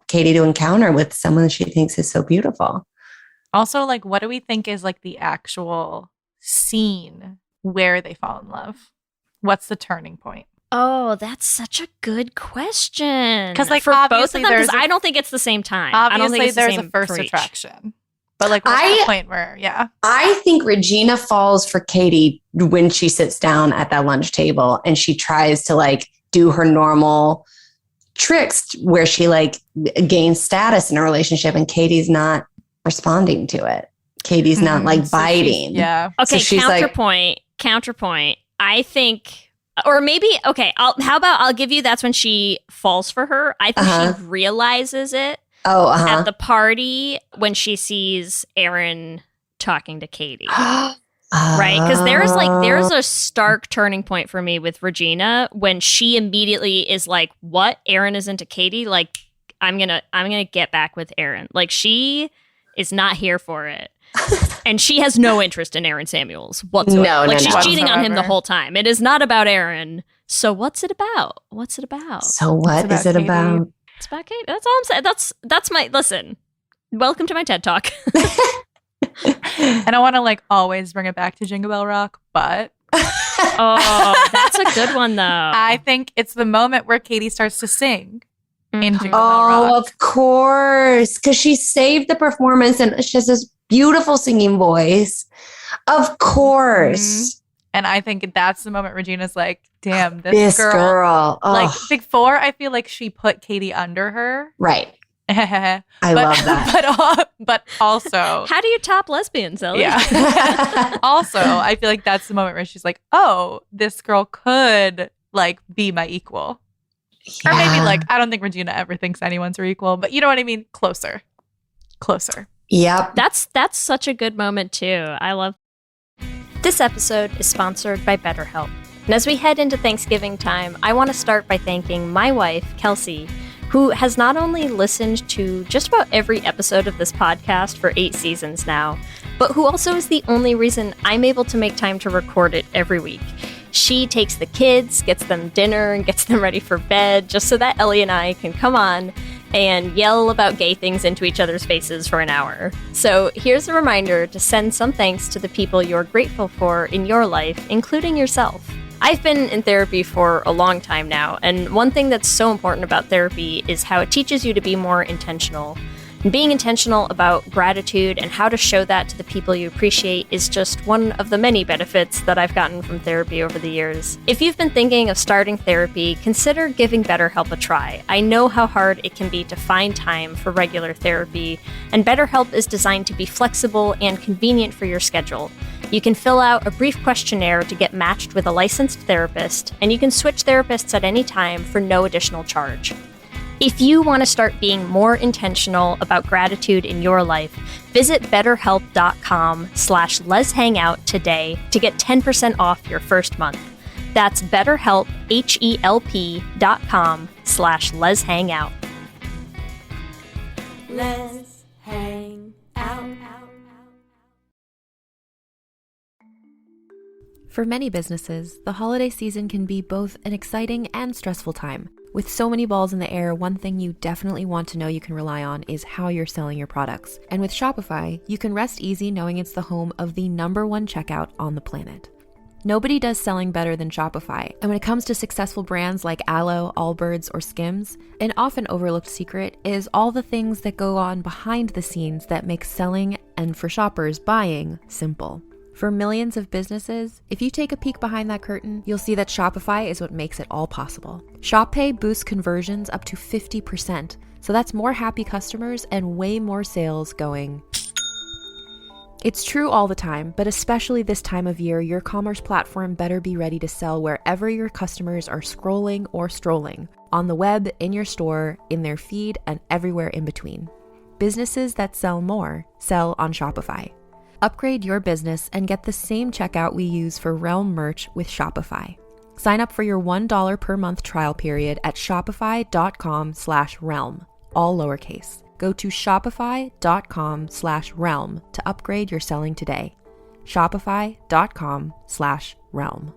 Katie to encounter with someone that she thinks is so beautiful. Also, like, what do we think is like the actual scene where they fall in love? What's the turning point? Oh, that's such a good question. Because, like, for both of obviously them, because there's I don't think it's the same time. Obviously, I don't think it's there's the a same first for each. attraction. But, like, what's the point where, I think Regina falls for Katie when she sits down at that lunch table and she tries to, like, do her normal tricks where she, like, gains status in a relationship and Katie's not responding to it. Katie's not, like, biting. Yeah. Okay, So she's counterpoint. I think... Or maybe, okay, how about I'll give you that's when she falls for her. I think she realizes it at the party when she sees Aaron talking to Katie. Right? Because there's a stark turning point for me with Regina when she immediately is like, what? Aaron is into Katie? Like, I'm gonna get back with Aaron. Like, she is not here for it. And she has no interest in Aaron Samuels whatsoever. No, she's cheating on him the whole time. It is not about Aaron. So what's it about? So what is it about? It's about Kate. That's all I'm saying. That's my listen. Welcome to my TED Talk. And I want to like always bring it back to Jingle Bell Rock, but that's a good one though. I think it's the moment where Katie starts to sing. In Jingle Bell Rock. Of course, because she saved the performance and she has this beautiful singing voice. Of course. And I think that's the moment Regina's like, damn, this girl. Like Big Four, I feel like she put Katie under her. Right. I love that. But also... How do you top lesbians, Ellie? Yeah. Also, I feel like that's the moment where she's like, oh, this girl could like be my equal. Yeah. Or maybe like, I don't think Regina ever thinks anyone's her equal, but you know what I mean? Closer. Yep. That's such a good moment too. I love. This episode is sponsored by BetterHelp. And as we head into Thanksgiving time, I want to start by thanking my wife, Kelsey, who has not only listened to just about every episode of this podcast for 8 seasons now, but who also is the only reason I'm able to make time to record it every week. She takes the kids, gets them dinner, and gets them ready for bed just so that Ellie and I can come on and yell about gay things into each other's faces for an hour. So here's a reminder to send some thanks to the people you're grateful for in your life, including yourself. I've been in therapy for a long time now, and one thing that's so important about therapy is how it teaches you to be more intentional. And being intentional about gratitude and how to show that to the people you appreciate is just one of the many benefits that I've gotten from therapy over the years. If you've been thinking of starting therapy, consider giving BetterHelp a try. I know how hard it can be to find time for regular therapy, and BetterHelp is designed to be flexible and convenient for your schedule. You can fill out a brief questionnaire to get matched with a licensed therapist, and you can switch therapists at any time for no additional charge. If you want to start being more intentional about gratitude in your life, visit betterhelp.com/letshangout today to get 10% off your first month. That's BetterHelp, HELP.com/letshangout. Let's hang out. For many businesses, the holiday season can be both an exciting and stressful time. With so many balls in the air, one thing you definitely want to know you can rely on is how you're selling your products. And with Shopify, you can rest easy knowing it's the home of the #1 checkout on the planet. Nobody does selling better than Shopify. And when it comes to successful brands like Aloe, Allbirds, or Skims, an often overlooked secret is all the things that go on behind the scenes that make selling and, for shoppers, buying simple. For millions of businesses, if you take a peek behind that curtain, you'll see that Shopify is what makes it all possible. Shop Pay boosts conversions up to 50%, so that's more happy customers and way more sales going. It's true all the time, but especially this time of year, your commerce platform better be ready to sell wherever your customers are scrolling or strolling, on the web, in your store, in their feed, and everywhere in between. Businesses that sell more sell on Shopify. Upgrade your business and get the same checkout we use for Realm merch with Shopify. Sign up for your $1 per month trial period at shopify.com/realm, all lowercase. Go to shopify.com/realm to upgrade your selling today. Shopify.com/realm.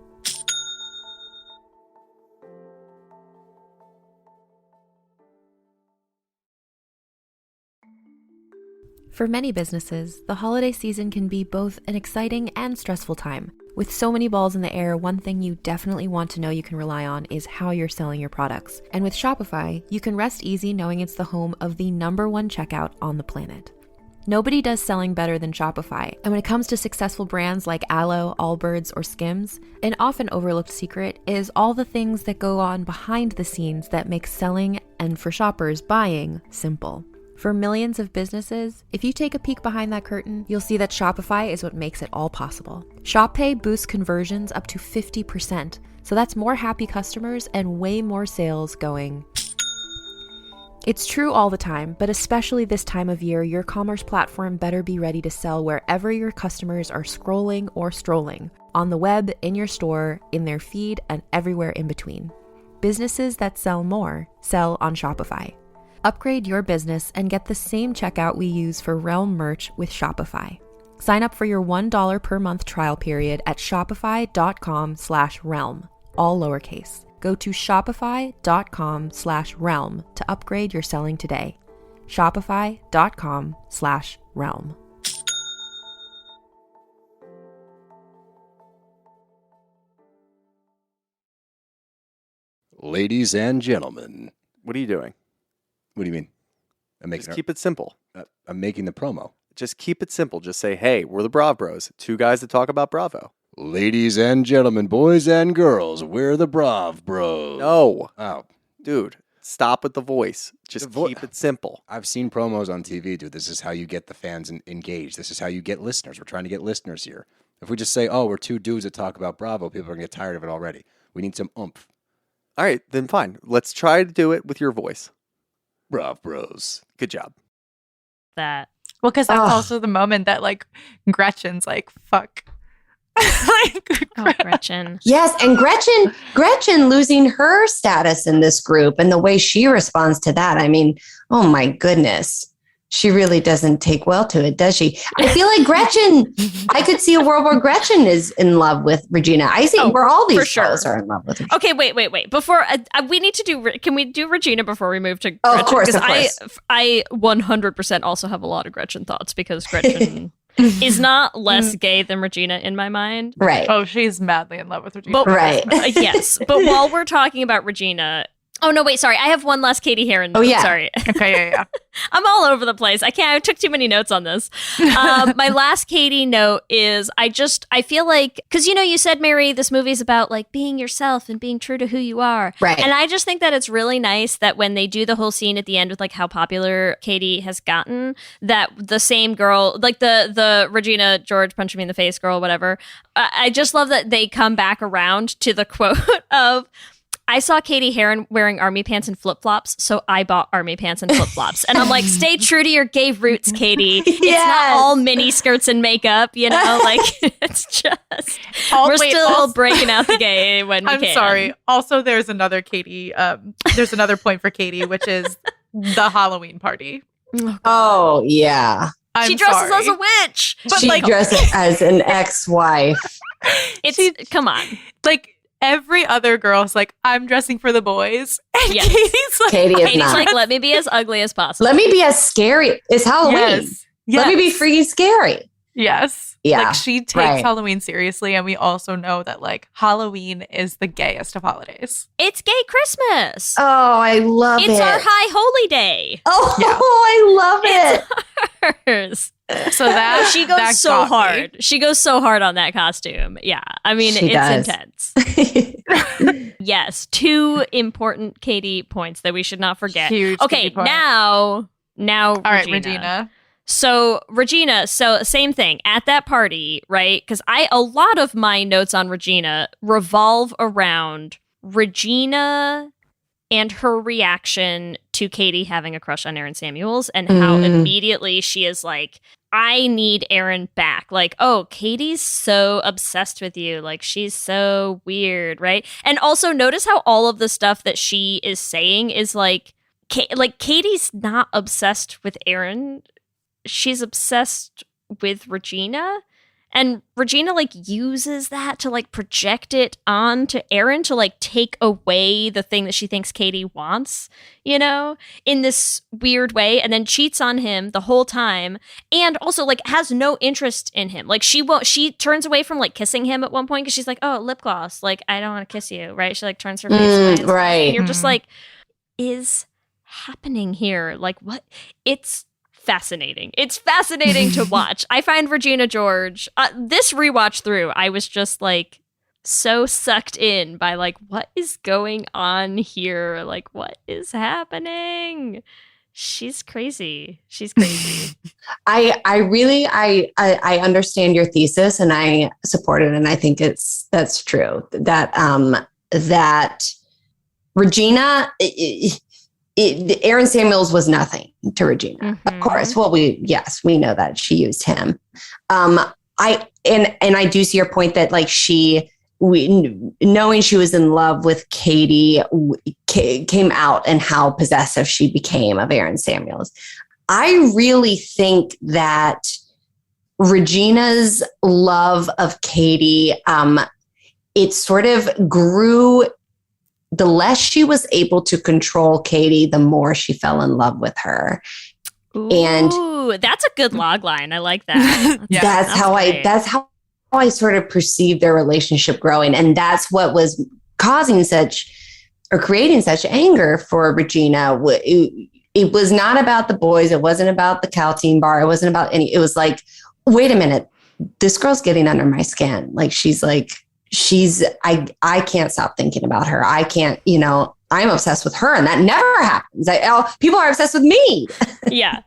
For many businesses, the holiday season can be both an exciting and stressful time. With so many balls in the air, one thing you definitely want to know you can rely on is how you're selling your products. And with Shopify, you can rest easy knowing it's the home of the #1 checkout on the planet. Nobody does selling better than Shopify, and when it comes to successful brands like Aloe, Allbirds, or Skims, an often overlooked secret is all the things that go on behind the scenes that make selling, and for shoppers, buying, simple. For millions of businesses, if you take a peek behind that curtain, you'll see that Shopify is what makes it all possible. Shop Pay boosts conversions up to 50%, so that's more happy customers and way more sales going. It's true all the time, but especially this time of year, your commerce platform better be ready to sell wherever your customers are scrolling or strolling, on the web, in your store, in their feed, and everywhere in between. Businesses that sell more sell on Shopify. Upgrade your business and get the same checkout we use for Realm merch with Shopify. Sign up for your $1 per month trial period at shopify.com/realm, all lowercase. Go to shopify.com/realm to upgrade your selling today. Shopify.com/realm. Ladies and gentlemen. What are you doing? What do you mean? Just keep it simple. I'm making the promo. Just keep it simple. Just say, hey, we're the Brav Bros. Two guys that talk about Bravo. Ladies and gentlemen, boys and girls, we're the Brav Bros. No. Oh. Dude, stop with the voice. Just keep it simple. I've seen promos on TV, dude. This is how you get the fans engaged. This is how you get listeners. We're trying to get listeners here. If we just say, oh, we're two dudes that talk about Bravo, people are going to get tired of it already. We need some oomph. All right, then fine. Let's try to do it with your voice. Brav Bros. Good job. That. Well, because that's also the moment that, like, Gretchen's like, fuck. Gretchen. Yes, and Gretchen losing her status in this group and the way she responds to that. I mean, oh my goodness. She really doesn't take well to it, does she? I feel like Gretchen, I could see a world where Gretchen is in love with Regina. I think where all these girls are in love with Regina. Okay, wait. Before we need to do, can we do Regina before we move to Gretchen? Oh, of course. I 100% also have a lot of Gretchen thoughts because Gretchen is not less gay than Regina in my mind. Right. Oh, she's madly in love with Regina. But, right. Yes. But while we're talking about Regina, oh, no, wait, sorry. I have one last Katie Heron note. Oh, yeah. Sorry. Okay, yeah. I'm all over the place. I took too many notes on this. My last Katie note is I feel like, because, you said, Mary, this movie's about like being yourself and being true to who you are. Right. And I just think that it's really nice that when they do the whole scene at the end with like how popular Katie has gotten, that the same girl, like the Regina George punching me in the face girl, whatever. I just love that they come back around to the quote of, I saw Katie Heron wearing army pants and flip-flops, so I bought army pants and flip-flops. And I'm like, stay true to your gay roots, Katie. It's not all mini skirts and makeup, like it's just we're still breaking out the gay when we can. I'm sorry. Also, there's another Katie. There's another point for Katie, which is the Halloween party. Oh, yeah. She dresses as a witch. But she dresses as an ex-wife. Come on. Like, every other girl's like, I'm dressing for the boys. And yes. Katie's like, let me be as ugly as possible. Let me be as scary. It's Halloween. Yes. Let me be freaking scary. Yes. Yeah. Like, she takes Halloween seriously. And we also know that, like, Halloween is the gayest of holidays. It's gay Christmas. Oh, I love it. It's our high holy day. Oh, yeah. I love it. It's hers. So that she goes so hard. She goes so hard on that costume. Yeah. I mean, it's intense. Yes. Two important Katie points that we should not forget. Huge okay, now all right, Regina. So Regina, same thing at that party, right? Because a lot of my notes on Regina revolve around Regina and her reaction to Katie having a crush on Aaron Samuels and how immediately she is like, I need Aaron back. Like, oh, Katie's so obsessed with you. Like, she's so weird, right? And also notice how all of the stuff that she is saying is like Katie's not obsessed with Aaron. She's obsessed with Regina. And Regina like uses that to like project it onto Aaron to like take away the thing that she thinks Katie wants, you know, in this weird way, and then cheats on him the whole time, and also like has no interest in him. Like she turns away from like kissing him at one point because she's like, oh, lip gloss, like I don't want to kiss you, right? She like turns her face away, right? And you're just like, is happening here? Like what? It's fascinating. It's fascinating to watch. I find Regina George, this rewatch through, I was just like so sucked in by like, what is going on here? Like, what is happening? She's crazy. She's crazy. I really understand your thesis and I support it, and I think that's true. That Regina, Aaron Samuels was nothing to Regina, of course. Well, we know that she used him. I do see your point that like knowing she was in love with Katie came out, and how possessive she became of Aaron Samuels. I really think that Regina's love of Katie, it sort of grew. The less she was able to control Katie, the more she fell in love with her. Ooh, that's a good log line. I like that. That's how I sort of perceived their relationship growing. And that's what was creating such anger for Regina. It was not about the boys. It wasn't about the Caltine bar. It wasn't about it was like, wait a minute, this girl's getting under my skin. Like, I can't stop thinking about her. I can't, I'm obsessed with her, and that never happens. People are obsessed with me. Yeah.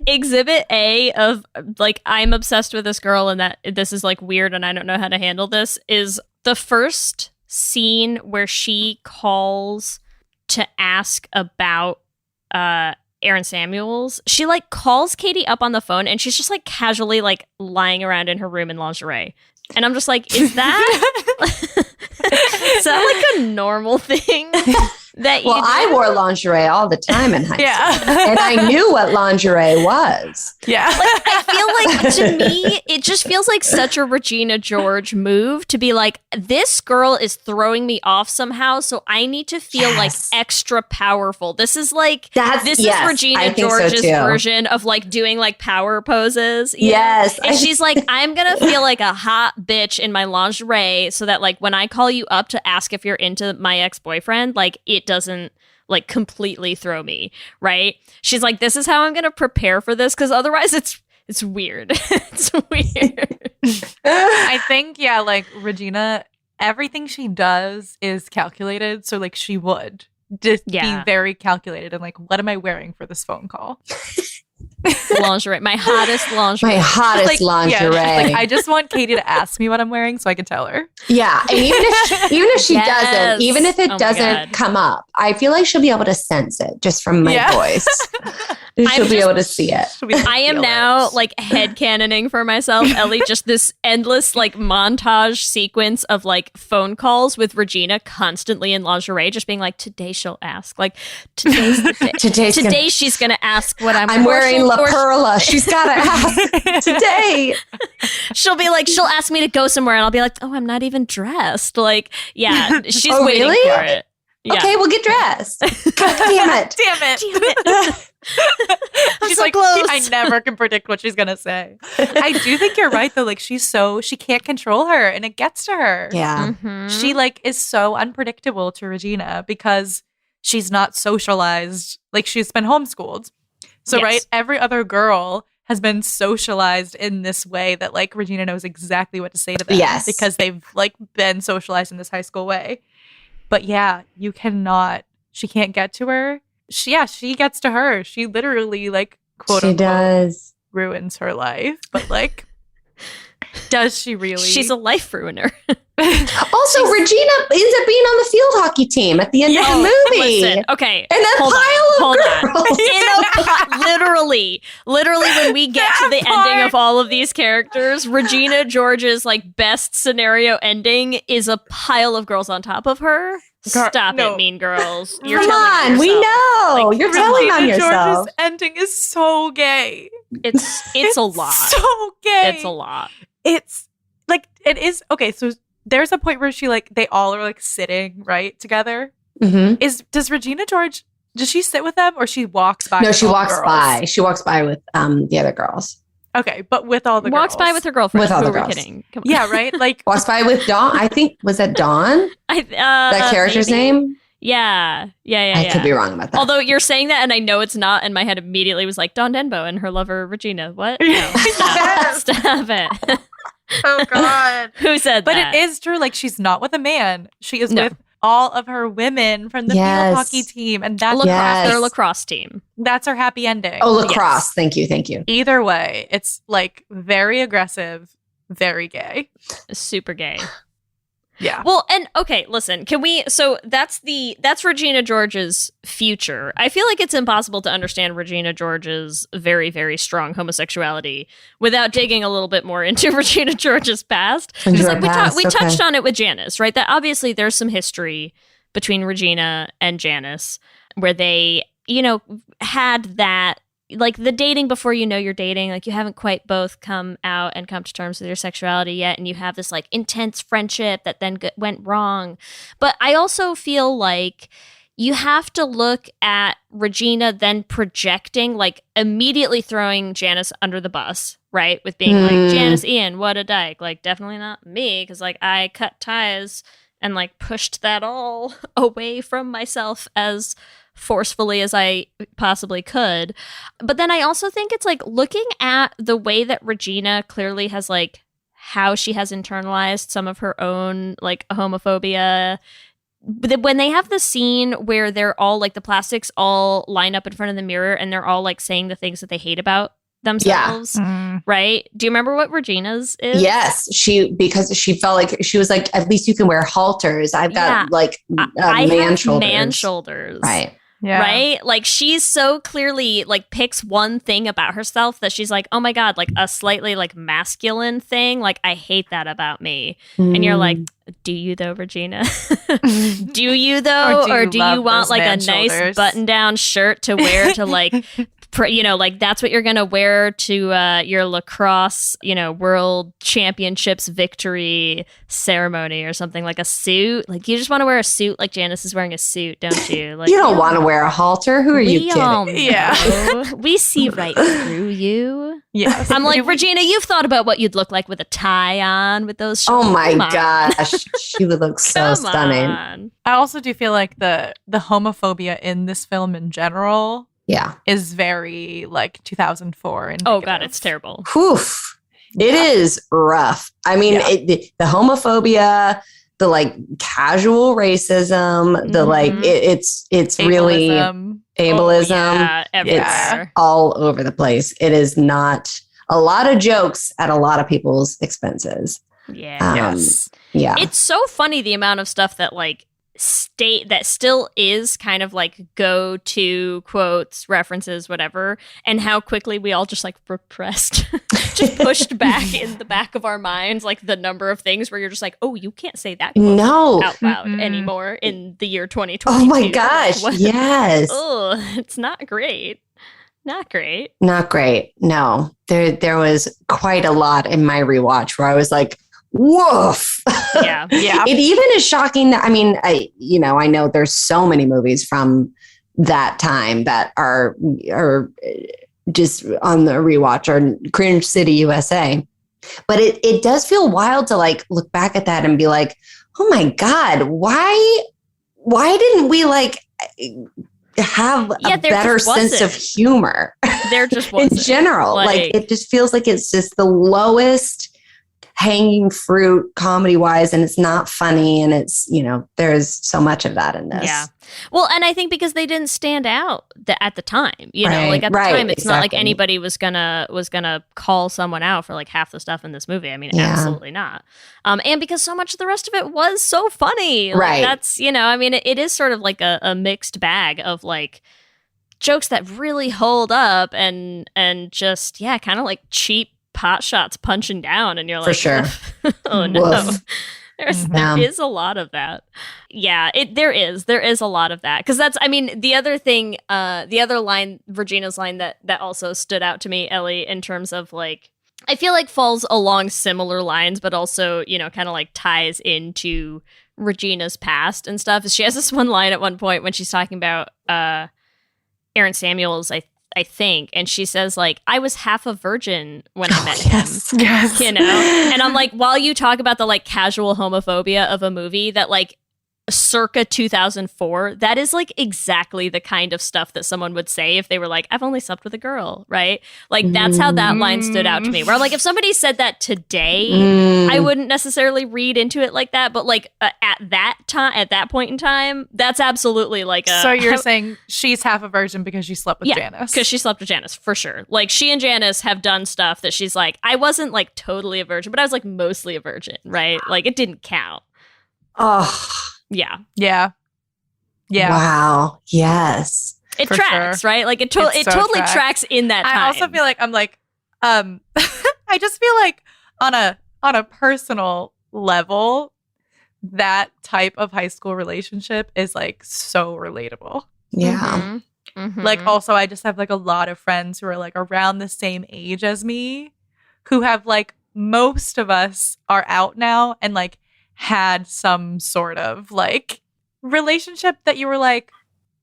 Exhibit A of like, I'm obsessed with this girl and that this is like weird and I don't know how to handle this, is the first scene where she calls to ask about Aaron Samuels. She like calls Katie up on the phone and she's just like casually like lying around in her room in lingerie. And I'm just like, is that like a normal thing that you do? I wore lingerie all the time in high school. And I knew what lingerie was. Yeah. Like, I feel like, to me, it just feels like such a Regina George move to be like, this girl is throwing me off somehow, so I need to feel like extra powerful. This is like, this is Regina George's version of like doing like power poses. Yes. And she's like, I'm going to feel like a hot bitch in my lingerie so that like when I call you up to ask if you're into my ex-boyfriend, like it doesn't like completely throw me, right? She's like, this is how I'm going to prepare for this, because otherwise it's weird. It's weird. I think, like Regina, everything she does is calculated. So like she would just be very calculated and like, what am I wearing for this phone call? Lingerie, my hottest lingerie. My hottest lingerie. Like, I just want Katie to ask me what I'm wearing so I can tell her. Yeah, and even if she doesn't, even if it doesn't come up, I feel like she'll be able to sense it just from my voice. She'll be able to see it. I am now like headcanoning for myself, Ellie, just this endless like montage sequence of like phone calls with Regina constantly in lingerie, just being like, today she'll ask. Like, today's the day. Today she's going to ask what I'm wearing La Perla. She's got to ask today. She'll be like, she'll ask me to go somewhere and I'll be like, oh, I'm not even dressed. Like, yeah, she's waiting for it. Yeah. Okay, we'll get dressed. God damn it. Damn it. She's so like, close. I never can predict what she's going to say. I do think you're right, though. Like, she can't control her and it gets to her. Yeah. Mm-hmm. She like is so unpredictable to Regina because she's not socialized. Like, she's been homeschooled. So, right, every other girl has been socialized in this way that like Regina knows exactly what to say to them. Yes. Because they've like been socialized in this high school way. But she can't get to her. She gets to her. She literally like quote unquote ruins her life. But like, does she really? She's a life ruiner. Also, Regina ends up being on the field hockey team at the end of the movie. Listen, okay. And that pile of girls. Literally, when we get to the ending of all of these characters, Regina George's like best scenario ending is a pile of girls on top of her. Stop no. it, Mean Girls. You're Come telling on, we yourself. know. Like, You're telling on Regina yourself. George's ending is so gay. It's a lot. So gay. It's a lot. It's like it is okay. So there's a point where they all are like sitting right together. Mm-hmm. Does Regina George? Does she sit with them or she walks by? No, with she all the walks girls? by. She walks by with the other girls. Okay, but with all the Walks girls. by with her girlfriend. With all Who the are we girls. kidding? Come on. Yeah, right. Like Walks by with Dawn. I think was that Dawn? That character's maybe? name? Yeah. I could be wrong about that. Although you're saying that, and I know it's not, and my head immediately was like Dawn Denbo and her lover Regina. What? No, stop it. Oh God. Who said but that? But it is true. Like she's not with a man. She is No. with all of her women from the field hockey team, and that's their lacrosse team. That's her happy ending. Oh, lacrosse. Thank you. Either way, it's like very aggressive, very gay, super gay. Yeah. Well, and okay, listen, can we so that's Regina George's future. I feel like it's impossible to understand Regina George's very, very strong homosexuality without digging a little bit more into Regina George's past. Because like we touched on it with Janice, right? That obviously there's some history between Regina and Janice where they, had that like the dating before you know you're dating, like you haven't quite both come out and come to terms with your sexuality yet, and you have this like intense friendship that then went wrong. But I also feel like you have to look at Regina then projecting, like immediately throwing Janice under the bus, right? With being like, Janice Ian, what a dyke. Like definitely not me, because like I cut ties and like pushed that all away from myself as forcefully as I possibly could. But then I also think it's like looking at the way that Regina clearly has like how she has internalized some of her own like homophobia. When they have the scene where they're all like the plastics all line up in front of the mirror and they're all like saying the things that they hate about themselves, right? Do you remember what Regina's is? Yes, because she felt like she was like, at least you can wear halters. I've got like I man have shoulders. Man shoulders. Right. Yeah. Right? Like she's so clearly like picks one thing about herself that she's like, oh my God, like a slightly like masculine thing. Like I hate that about me. And you're like, do you though, Regina? Do you though? Or do you want like a nice button down shirt to wear to like, like that's what you're going to wear to your lacrosse, world championships victory ceremony or something, like a suit. Like you just want to wear a suit like Janice is wearing a suit, don't you? Like you don't want to wear a halter. Who are you kidding? All know. Yeah. We see right through you. Yes. I'm like, Regina, you've thought about what you'd look like with a tie on with those shorts. Oh my gosh. She would look so stunning. On. I also do feel like the homophobia in this film in general is very like 2004. And oh God, it's terrible. Oof. It is rough. I mean, the homophobia, the like casual racism, the like it's ableism. Really ableism. It's all over the place. It is not a lot of jokes at a lot of people's expenses. Yeah. Yeah. It's so funny the amount of stuff that like that still is kind of like go to quotes, references, whatever, and how quickly we all just like repressed, just pushed back in the back of our minds, like the number of things where you're just like, oh, you can't say that quote out loud anymore in the year 2022. Oh my gosh. Like, yes. Oh, it's not great. Not great. Not great. No. There was quite a lot in my rewatch where I was like, woof. Yeah. Yeah. It even is shocking that, I mean, I know there's so many movies from that time that are just on the rewatch or Cringe City, USA. But it does feel wild to like look back at that and be like, oh my God, why didn't we like have a better sense of humor? There just wasn't. In general. Like it just feels like it's just the lowest hanging fruit comedy wise, and it's not funny, and it's there's so much of that in this. Yeah. Well, and I think because they didn't stand out at the time, like at the time, it's not like anybody was gonna call someone out for like half the stuff in this movie. I mean, absolutely not. And because so much of the rest of it was so funny, like, right? That's I mean, it is sort of like a mixed bag of like jokes that really hold up and just kind of like cheap pot shots punching down, and you're like, for sure. Oh no. There is a lot of that. Yeah, there is a lot of that. Because that's, I mean, the other thing, the other line, Regina's line that also stood out to me, Ellie, in terms of like, I feel like falls along similar lines, but also, you know, kind of like ties into Regina's past and stuff. She has this one line at one point when she's talking about Aaron Samuels, I think, and she says like, I was half a virgin when I met him. Yes. You know? And I'm like, while you talk about the like casual homophobia of a movie that like circa 2004, that is like exactly the kind of stuff that someone would say if they were like, I've only slept with a girl, right? Like that's how that line stood out to me, where I'm like, if somebody said that today, I wouldn't necessarily read into it like that, but like at that point in time, that's absolutely like a... So you're saying she's half a virgin because she slept with Janice? Because she slept with Janice, for sure. Like she and Janice have done stuff that she's like, I wasn't like totally a virgin, but I was like mostly a virgin, right? Like it didn't count. Oh, yeah. Wow. Yes. It tracks, right? Like it totally tracks in that time. I also feel like I just feel like on a personal level, that type of high school relationship is like so relatable. Yeah. Like also I just have like a lot of friends who are like around the same age as me, who have like, most of us are out now and like had some sort of like relationship that you were like,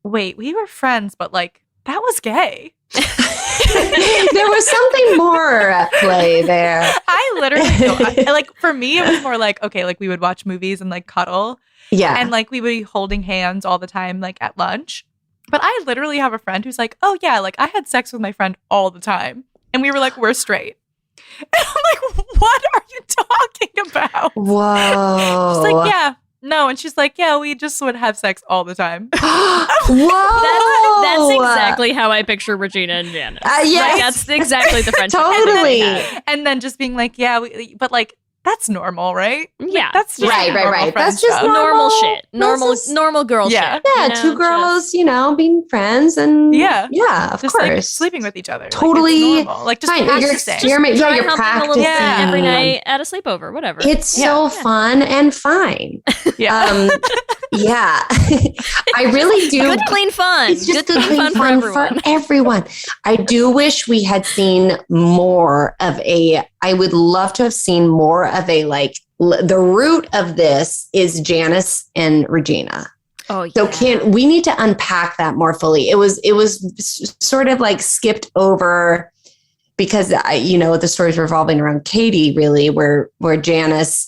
wait, we were friends, but like that was gay. There was something more at play there. I literally like, for me it was more like, okay, like we would watch movies and like cuddle, and like we would be holding hands all the time like at lunch, but I literally have a friend who's like, oh yeah, like I had sex with my friend all the time, and we were like, we're straight. And I'm like, what are you talking about? Whoa. She's like, yeah, no. And she's like, yeah, we just would have sex all the time. Whoa. That's exactly how I picture Regina and Janice. Yes. Like, that's exactly the friendship. Totally. And then just being like, yeah, but like, that's normal, right? Yeah. Like, that's just right. That's just normal shit. Normal girl shit. Yeah, you know, two girls, you know, being friends and of just course, like, sleeping with each other. Totally, like just fine. practicing. You're Dry practicing humping a little bit every night at a sleepover, whatever. It's so fun and fine. Yeah. Yeah, I really do. Good, clean fun. It's just good, clean fun for everyone. I do wish we had seen more of I would love to have seen more of like, the root of this is Janice and Regina. Oh, yeah. So we need to unpack that more fully. It was sort of like skipped over because the story's revolving around Katie, really, where Janice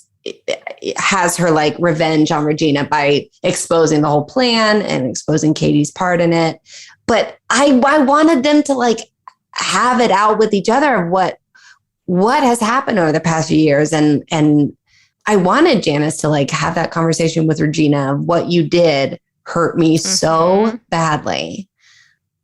has her like revenge on Regina by exposing the whole plan and exposing Katie's part in it. But I wanted them to like have it out with each other of what has happened over the past few years. And I wanted Janice to like have that conversation with Regina of what you did hurt me so badly.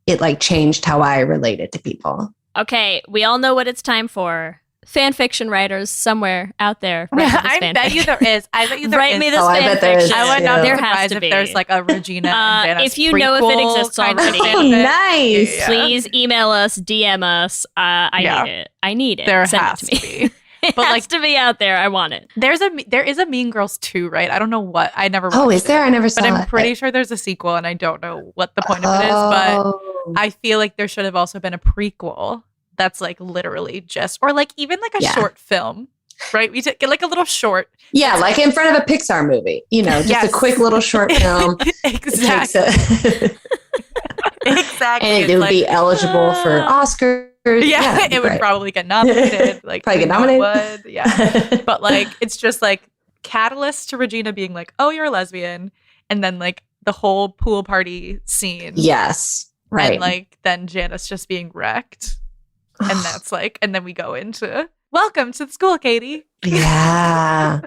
It like changed how I related to people. Okay, we all know what it's time for. Fan fiction writers somewhere out there. I bet you there is. I bet you there Write is. me this fan fiction. I would not be there has surprised to if be. there's like a Regina and Janice if you know if it exists already. Oh, nice. Please email us, DM us. I need it. There Send has it to me. It But has like to be out there. I want it. there is a Mean Girls 2, right? I don't know what. I never watched Oh, is there? I never saw But I'm it. pretty sure there's a sequel, and I don't know what the point of it is. But I feel like there should have also been a prequel that's like literally just, or like even like a short film, right? We get like a little short. Yeah, like in front of a Pixar movie, just a quick little short film. Exactly. Exactly. And it would be eligible for Oscars. Yeah, it would probably get nominated. Like probably get nominated. Would. Yeah. But like, it's just like catalyst to Regina being like, oh, you're a lesbian. And then like the whole pool party scene. Yes. Right. And like then Janice just being wrecked. And that's like, and then we go into welcome to the school, Katie. Yeah.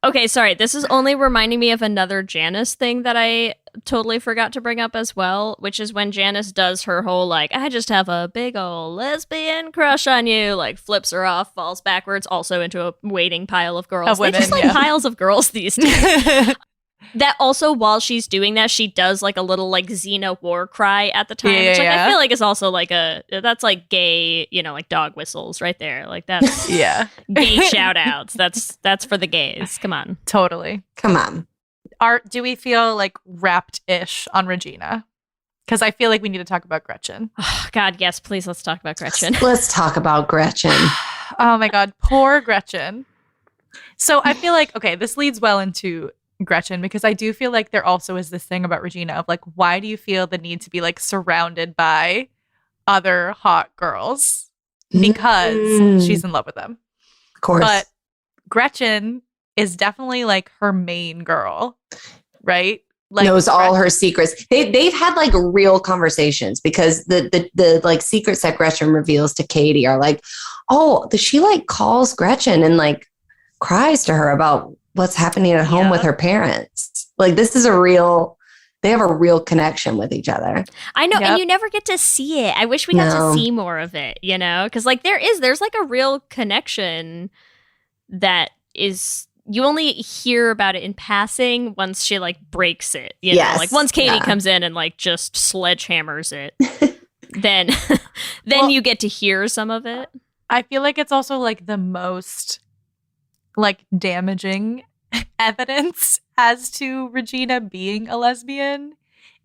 Okay, sorry. This is only reminding me of another Janice thing that I totally forgot to bring up as well, which is when Janice does her whole, like, I just have a big old lesbian crush on you, like, flips her off, falls backwards, also into a waiting pile of girls. Of women, they just like piles of girls these days. That also, while she's doing that, she does like a little like Xena war cry at the time, which like I feel like is also like that's like gay, like dog whistles right there. Like that's gay shout outs. That's for the gays. Come on. Totally. Come on. Do we feel like wrapped-ish on Regina? Because I feel like we need to talk about Gretchen. Oh, God, yes, please let's talk about Gretchen. Let's talk about Gretchen. Oh my God, poor Gretchen. So I feel like, okay, this leads well into Gretchen, because I do feel like there also is this thing about Regina of like, why do you feel the need to be like surrounded by other hot girls? Because she's in love with them. Of course. But Gretchen is definitely like her main girl, right? Like, knows all her secrets. They've had like real conversations, because the like secrets that Gretchen reveals to Katie are like, oh, she like calls Gretchen and like cries to her about what's happening at home with her parents. Like they have a real connection with each other. I know, and you never get to see it. I wish we got to see more of it, because like there's like a real connection that is, you only hear about it in passing once she like breaks it, know? Like once Katie comes in and like just sledgehammers it, then you get to hear some of it. I feel like it's also like the most like damaging evidence as to Regina being a lesbian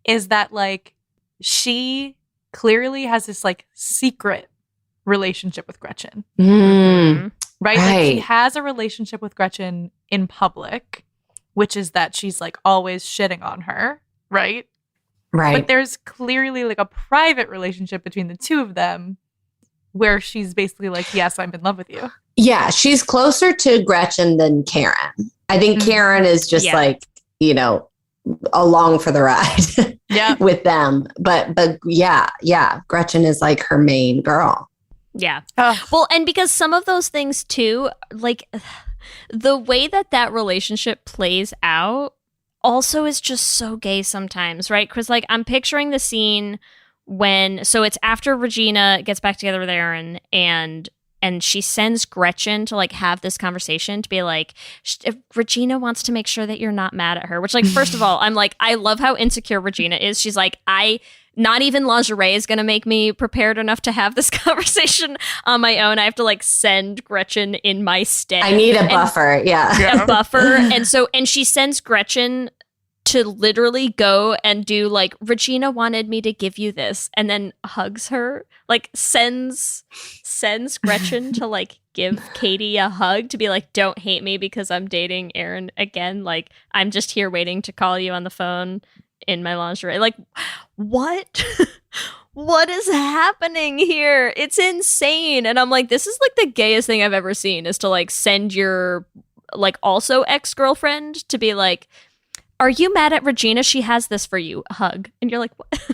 is that like she clearly has this like secret relationship with Gretchen. Right? Like she has a relationship with Gretchen in public, which is that she's like always shitting on her, right? Right. But there's clearly like a private relationship between the two of them where she's basically like, yes, I'm in love with you. Yeah, she's closer to Gretchen than Karen. I think Karen is just like, along for the ride with them. But yeah, Gretchen is like her main girl. Yeah. Well, and because some of those things too, like the way that relationship plays out also is just so gay sometimes, right? Because like I'm picturing the scene so it's after Regina gets back together with Aaron and she sends Gretchen to like have this conversation to be like, if Regina wants to make sure that you're not mad at her, which like, first of all, I'm like, I love how insecure Regina is. She's like, not even lingerie is going to make me prepared enough to have this conversation on my own. I have to like send Gretchen in my stead. I need a buffer. Yeah. A buffer. And she sends Gretchen to literally go and do like, Regina wanted me to give you this, and then hugs her, like sends Gretchen to like give Katie a hug to be like, don't hate me because I'm dating Aaron again. Like, I'm just here waiting to call you on the phone in my lingerie. Like, what? What is happening here? It's insane. And I'm like, this is like the gayest thing I've ever seen, is to like send your like also ex-girlfriend to be like, are you mad at Regina? She has this for you. A hug. And you're like, what?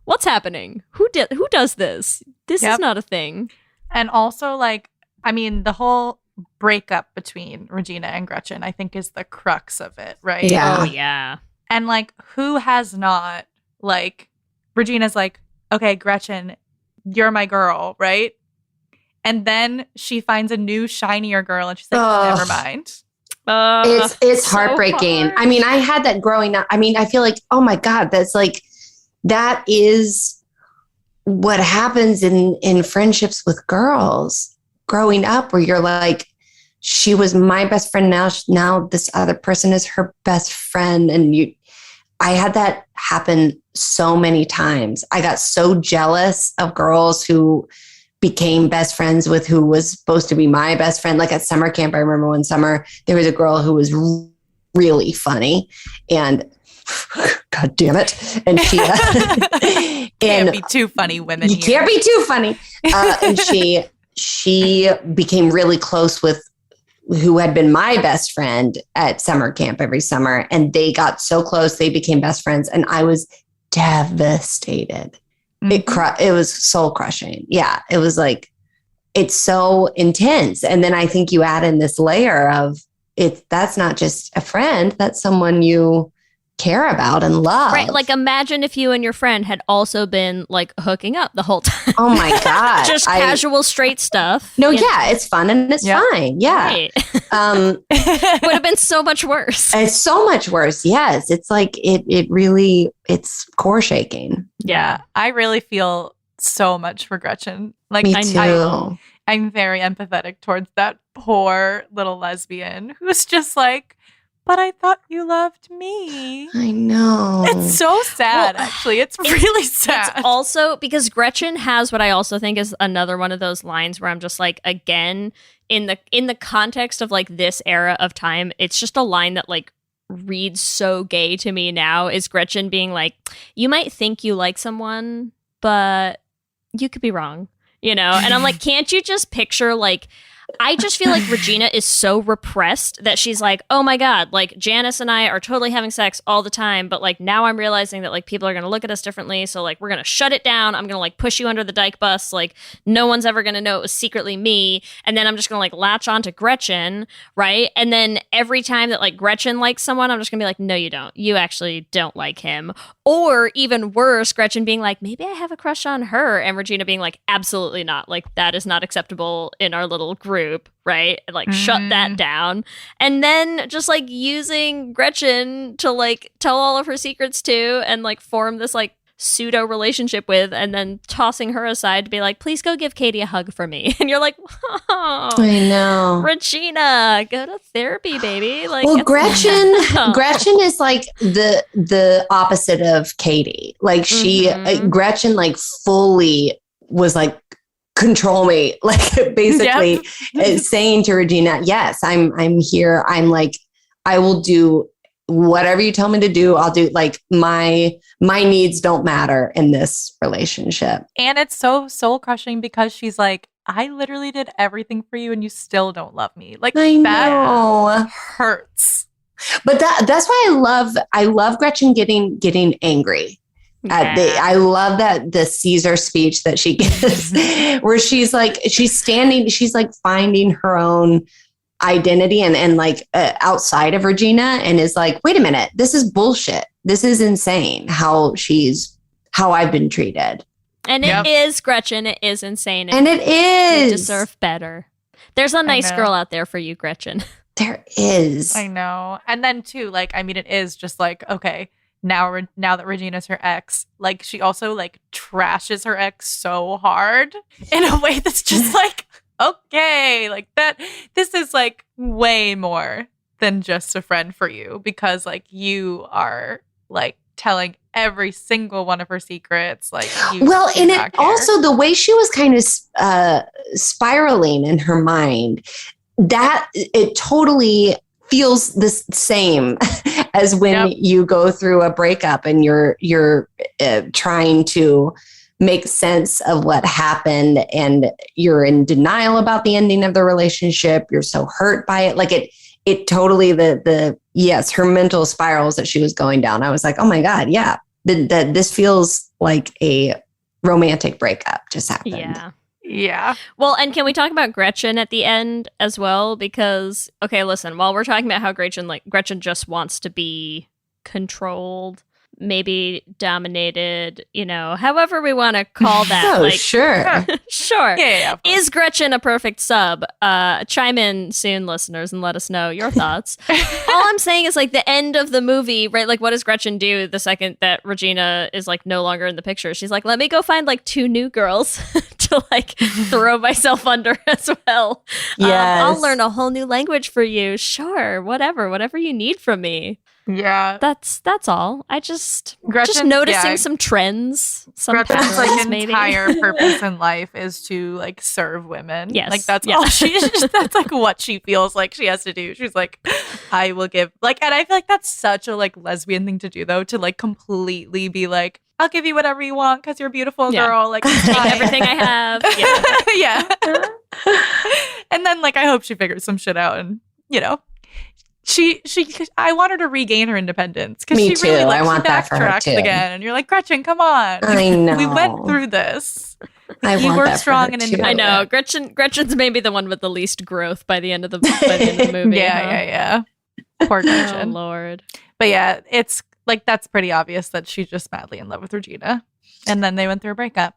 What's happening? Who does this? This is not a thing. And also like, I mean, the whole breakup between Regina and Gretchen, I think, is the crux of it, right? Yeah. Oh, yeah. And like, who has not, like, Regina's like, okay, Gretchen, you're my girl, right? And then she finds a new, shinier girl and she's like, never mind. It's heartbreaking. hard. I mean, I had that growing up. I mean, I feel like, oh my God, that is what happens in friendships with girls growing up, where you're like, she was my best friend. Now this other person is her best friend. And I had that happen so many times. I got so jealous of girls who became best friends with who was supposed to be my best friend. Like at summer camp, I remember one summer, there was a girl who was really funny, and God damn it. And she, can't be too funny, women. You can't be too funny. And she became really close with who had been my best friend at summer camp every summer. And they got so close, they became best friends. And I was devastated. It was soul crushing. Yeah. It was like, it's so intense. And then I think you add in this layer of that's not just a friend, that's someone you care about and love. Right. Like, imagine if you and your friend had also been like hooking up the whole time. Oh my God. Just casual straight stuff. No, yeah, it's fun and it's fine. Yeah. Right. Would have been so much worse. It's so much worse. Yes. It's like, it really, it's core shaking. Yeah. I really feel so much for Gretchen. Like, Me too. I'm very empathetic towards that poor little lesbian who's just like, but I thought you loved me. I know. It's so sad, actually. It's really sad. It's also because Gretchen has what I also think is another one of those lines where I'm just like, again, in the context of like this era of time, it's just a line that like reads so gay to me now, is Gretchen being like, you might think you like someone, but you could be wrong, you know? And I'm like, can't you just picture like, I just feel like Regina is so repressed that she's like, oh my God, like Janice and I are totally having sex all the time. But like now I'm realizing that like people are going to look at us differently. So like we're going to shut it down. I'm going to like push you under the dyke bus. Like no one's ever going to know it was secretly me. And then I'm just going to like latch on to Gretchen. Right. And then every time that like Gretchen likes someone, I'm just going to be like, no, you don't. You actually don't like him. Or even worse, Gretchen being like, maybe I have a crush on her. And Regina being like, absolutely not. Like that is not acceptable in our little group. Right? And like shut that down. And then just like using Gretchen to like tell all of her secrets to and like form this like pseudo relationship with, and then tossing her aside to be like, please go give Katie a hug for me. And you're like, oh, I know. Regina, go to therapy, baby. Like, well, Gretchen is like the opposite of Katie. Like she, Gretchen like fully was like, control me, like basically saying to Regina, yes, I'm here. I'm like, I will do whatever you tell me to do. I'll do, like, my needs don't matter in this relationship. And it's so soul crushing because she's like, I literally did everything for you and you still don't love me. Like, that hurts. But that's why I love Gretchen getting angry. I love that the Caesar speech that she gives where she's like finding her own identity and like outside of Regina, and is like, wait a minute, this is bullshit. This is insane how I've been treated. And it is, Gretchen, it is insane. And it is. You deserve better. There's a nice girl out there for you, Gretchen. There is. I know. And then too, like, I mean, it is just like, okay, now that Regina's her ex, like she also like trashes her ex so hard in a way that's just like, okay, like that, this is like way more than just a friend for you, because like you are like telling every single one of her secrets. Like, well, and it also the way she was kind of spiraling in her mind, that it totally feels the same as when you go through a breakup and you're trying to make sense of what happened and you're in denial about the ending of the relationship. You're so hurt by it. Like it totally, yes, her mental spirals that she was going down. I was like, oh my God, yeah, that this feels like a romantic breakup just happened. Yeah. Yeah. Well, and can we talk about Gretchen at the end as well? Because, okay, listen, while we're talking about how Gretchen just wants to be controlled, maybe dominated, you know, however we want to call that. Oh, sure. Sure. Yeah. Is Gretchen a perfect sub? Chime in soon, listeners, and let us know your thoughts. All I'm saying is, like, the end of the movie, right? Like, what does Gretchen do the second that Regina is, like, no longer in the picture? She's like, let me go find, like, 2 new girls to, like, throw myself under as well. Yes. I'll learn a whole new language for you. Sure. Whatever you need from me. Yeah. That's all. I just noticing some trends. Gretchen's like maybe. entire purpose in life is to like serve women. Yes. Like that's all that's like what she feels like she has to do. She's like, I will give, like, and I feel like that's such a like lesbian thing to do though, to like completely be like, I'll give you whatever you want because you're a beautiful girl. Like, take everything I have. Yeah. And then like I hope she figures some shit out, and you know. I want her to regain her independence because she really like, I want that for her too. Again, and you're like, Gretchen, come on. I know. We went through this. You were strong and independent. I know. Gretchen's maybe the one with the least growth by the end of the movie. Yeah. Poor Gretchen. Oh, Lord. But yeah, like that's pretty obvious that she's just madly in love with Regina. And then they went through a breakup.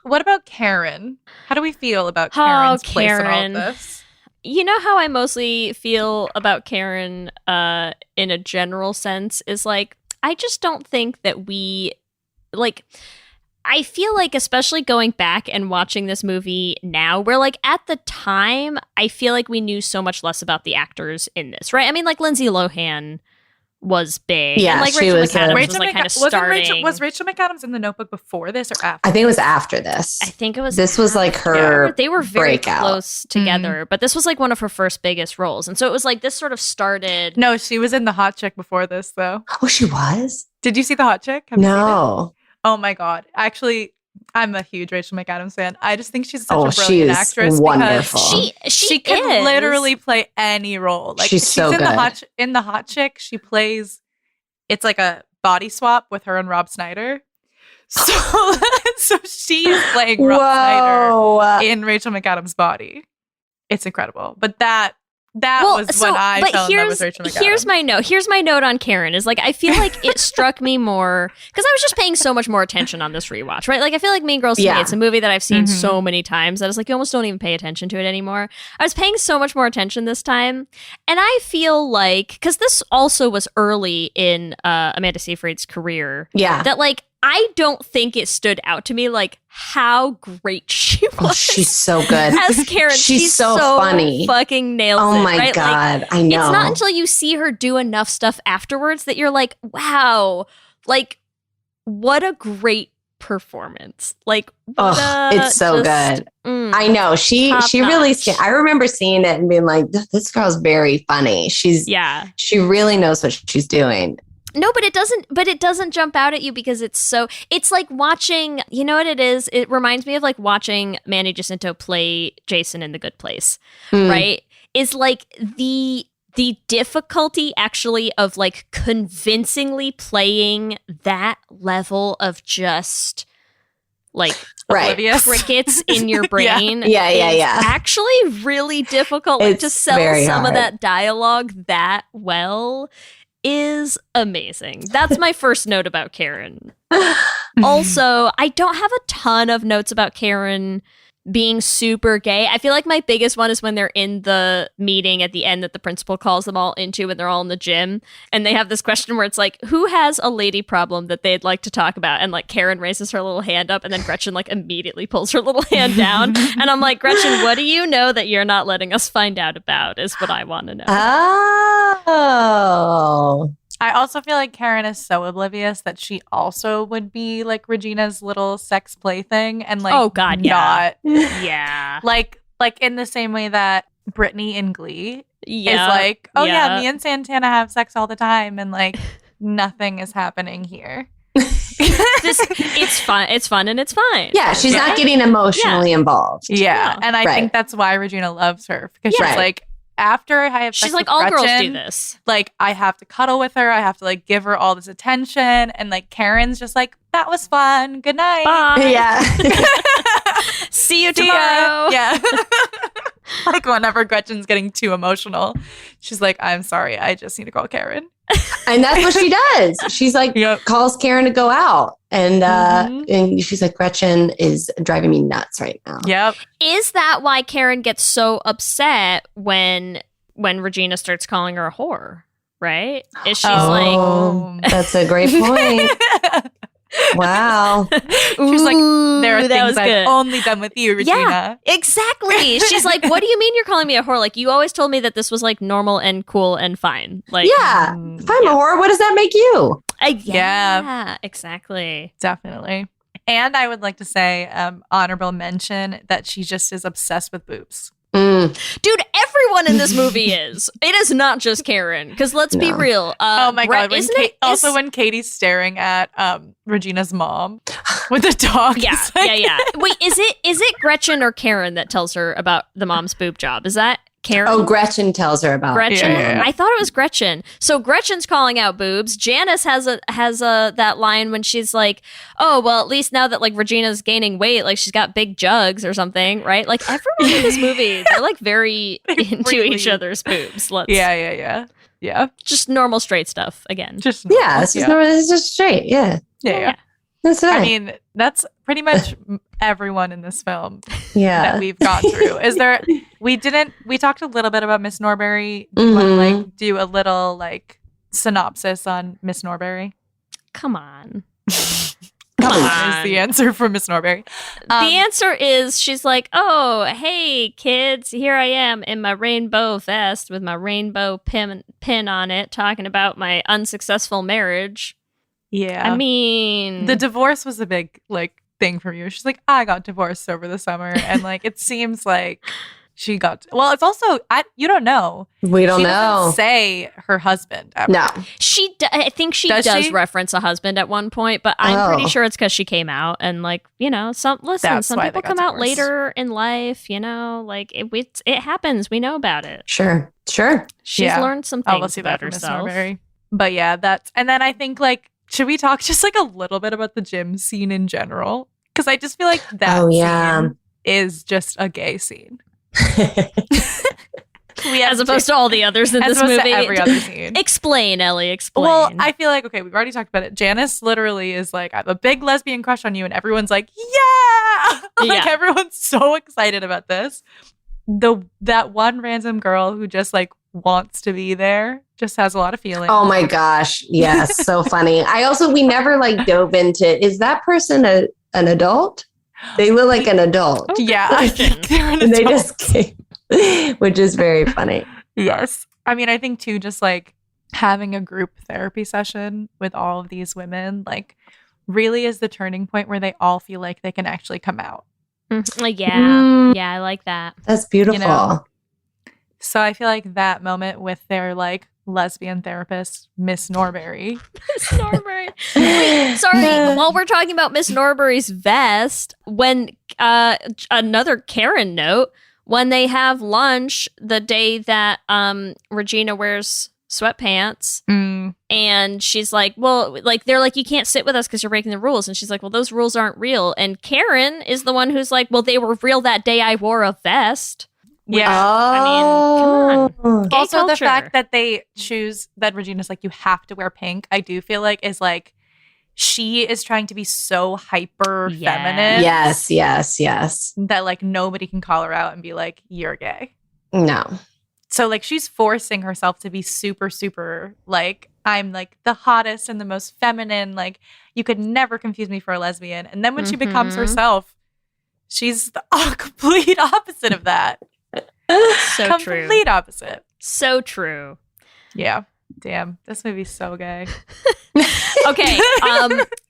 What about Karen? How do we feel about Karen's place in all of this? You know how I mostly feel about Karen in a general sense is like, I just don't think that we, like, I feel like especially going back and watching this movie now, where like at the time, I feel like we knew so much less about the actors in this, right? I mean, like Lindsay Lohan was big. Yeah, and, like she Rachel was McAdams was like kind of starting. Was Rachel McAdams in The Notebook before this or after? I think it was after this. I think it was. This was like her. They were very breakout. close together, but this was like one of her first biggest roles, and so it was like this sort of started. No, she was in The Hot Chick before this, though. Oh, she was. Did you see The Hot Chick? Have you seen No. it? Oh my god! Actually, I'm a huge Rachel McAdams fan. I just think she's such a she brilliant is actress. wonderful. Because she can literally play any role. Like She's so in good. in The Hot Chick, she plays. It's like a body swap with her and Rob Schneider. So she's playing Rob Schneider in Rachel McAdams' body. It's incredible. But that was when I fell in love with Rachel McAdams. Here's my note on Karen is like I feel like it struck me more because I was just paying so much more attention on this rewatch, right? Like I feel like Mean Girls to me, it's a movie that I've seen so many times that it's like you almost don't even pay attention to it anymore. I was paying so much more attention this time, and I feel like because this also was early in Amanda Seyfried's career, that like I don't think it stood out to me like how great she was. Oh, she's so good as Karen. She's so funny. Fucking nails it. Oh my right? god, like, I know. It's not until you see her do enough stuff afterwards that you're like, wow, like what a great performance. Like, it's so good. I know she really. I remember seeing it and being like, this girl's very funny. She really knows what she's doing. No, but it doesn't jump out at you because it's like watching, you know what it is? It reminds me of like watching Manny Jacinto play Jason in The Good Place, right? Is like the difficulty actually of like convincingly playing that level of just like crickets in your brain. Yeah. Actually really difficult. Like, to sell some hard. of that dialogue that well is amazing. That's my first note about Karen. Also, I don't have a ton of notes about Karen being super gay. I feel like my biggest one is when they're in the meeting at the end that the principal calls them all into and they're all in the gym and they have this question where it's like, who has a lady problem that they'd like to talk about? And like Karen raises her little hand up and then Gretchen like immediately pulls her little hand down. And I'm like, Gretchen, what do you know that you're not letting us find out about is what I want to know. Oh. I also feel like Karen is so oblivious that she also would be like Regina's little sex plaything and like yeah. like in the same way that Brittany in Glee is like, me and Santana have sex all the time and like nothing is happening here. It's fun and it's fine. Yeah, she's not getting emotionally involved. Yeah. And I think that's why Regina loves her because she's like, after I have sex she's like, with all Gretchen, girls do this. Like, I have to cuddle with her. I have to like give her all this attention. And like Karen's just like, that was fun. Good night. Bye. Yeah. See you tomorrow. Yeah. Like whenever Gretchen's getting too emotional, she's like, I'm sorry. I just need to call Karen. And that's what she does. She's like, calls Karen to go out. And she's like, Gretchen is driving me nuts right now. Yep. Is that why Karen gets so upset when Regina starts calling her a whore? Right? Is she's like, that's a great point. Wow. She's like, there are things I've only done with you, Regina. Yeah, exactly. She's like, what do you mean you're calling me a whore? Like, you always told me that this was like normal and cool and fine. Like, if I'm a whore, what does that make you? Yeah, exactly. Definitely. And I would like to say honorable mention that she just is obsessed with boobs. Dude, everyone in this movie is. It is not just Karen. Because let's be real. Oh my God. Also, when Katie's staring at Regina's mom with the dog. Yeah. Wait, is it Gretchen or Karen that tells her about the mom's boob job? Is that Karen? Oh, Gretchen tells her about Gretchen. Yeah. I thought it was Gretchen. So Gretchen's calling out boobs. Janice has that line when she's like, "Oh, well, at least now that like Regina's gaining weight, like she's got big jugs or something, right?" Like everyone in this movie, they're like very into each other's boobs. Yeah. Yeah. Just normal straight stuff again. Just Yeah, it's just normal, it's just straight. Yeah. Yeah. That's right. I mean, that's pretty much everyone in this film Yeah. that we've gone through. Is there, we talked a little bit about Miss Norbury. Do you want to like do a little like synopsis on Miss Norbury? Come on. Come on is the answer for Miss Norbury. The answer is she's like, oh, hey, kids, here I am in my rainbow vest with my rainbow pin on it, talking about my unsuccessful marriage. Yeah. I mean... The divorce was a big, like, thing for you. She's like, I got divorced over the summer. And, like, it seems like she got... Well, it's also... you don't know. We don't she know. Doesn't say her husband ever. No. I think she does reference a husband at one point, but I'm pretty sure it's because she came out and, like, you know, some people come out later in life, you know, like, it happens. We know about it. Sure. She's learned some things we'll see about that from Miss herself. Norbury. But yeah, that's... And then I think, like, should we talk just like a little bit about the gym scene in general? Because I just feel like that scene is just a gay scene. As opposed to all the others in this movie. To every other scene. Explain, Ellie, explain. Well, I feel like, okay, we've already talked about it. Janice literally is like, I have a big lesbian crush on you, and everyone's like, yeah! Like, everyone's so excited about this. That one random girl who just like wants to be there just has a lot of feelings. Oh my gosh. Yes. So funny. We never like dove into, is that person an adult? They look like an adult. Yeah. I think they're an and adult. they just came, which is very funny. Yes. I mean, I think too, just like having a group therapy session with all of these women, like really is the turning point where they all feel like they can actually come out. Yeah, I like that. That's beautiful. You know? So I feel like that moment with their like lesbian therapist, Miss Norbury. Miss Norbury. Wait, sorry. While we're talking about Miss Norbury's vest, when another Karen note, when they have lunch the day that Regina wears sweatpants and she's like, well, like they're like, you can't sit with us because you're breaking the rules, and she's like, well, those rules aren't real, and Karen is the one who's like, well, they were real that day I wore a vest. Yeah. I mean, come on. Gay Also, culture. the fact that they choose that Regina's like, you have to wear pink, I do feel like is like, she is trying to be so hyper feminine. Yes. That like nobody can call her out and be like, you're gay. No. So like she's forcing herself to be super, super like, I'm like the hottest and the most feminine. Like you could never confuse me for a lesbian. And then when she becomes herself, she's the complete opposite of that. So complete opposite. So true. Yeah. Damn, this movie's so gay. Okay,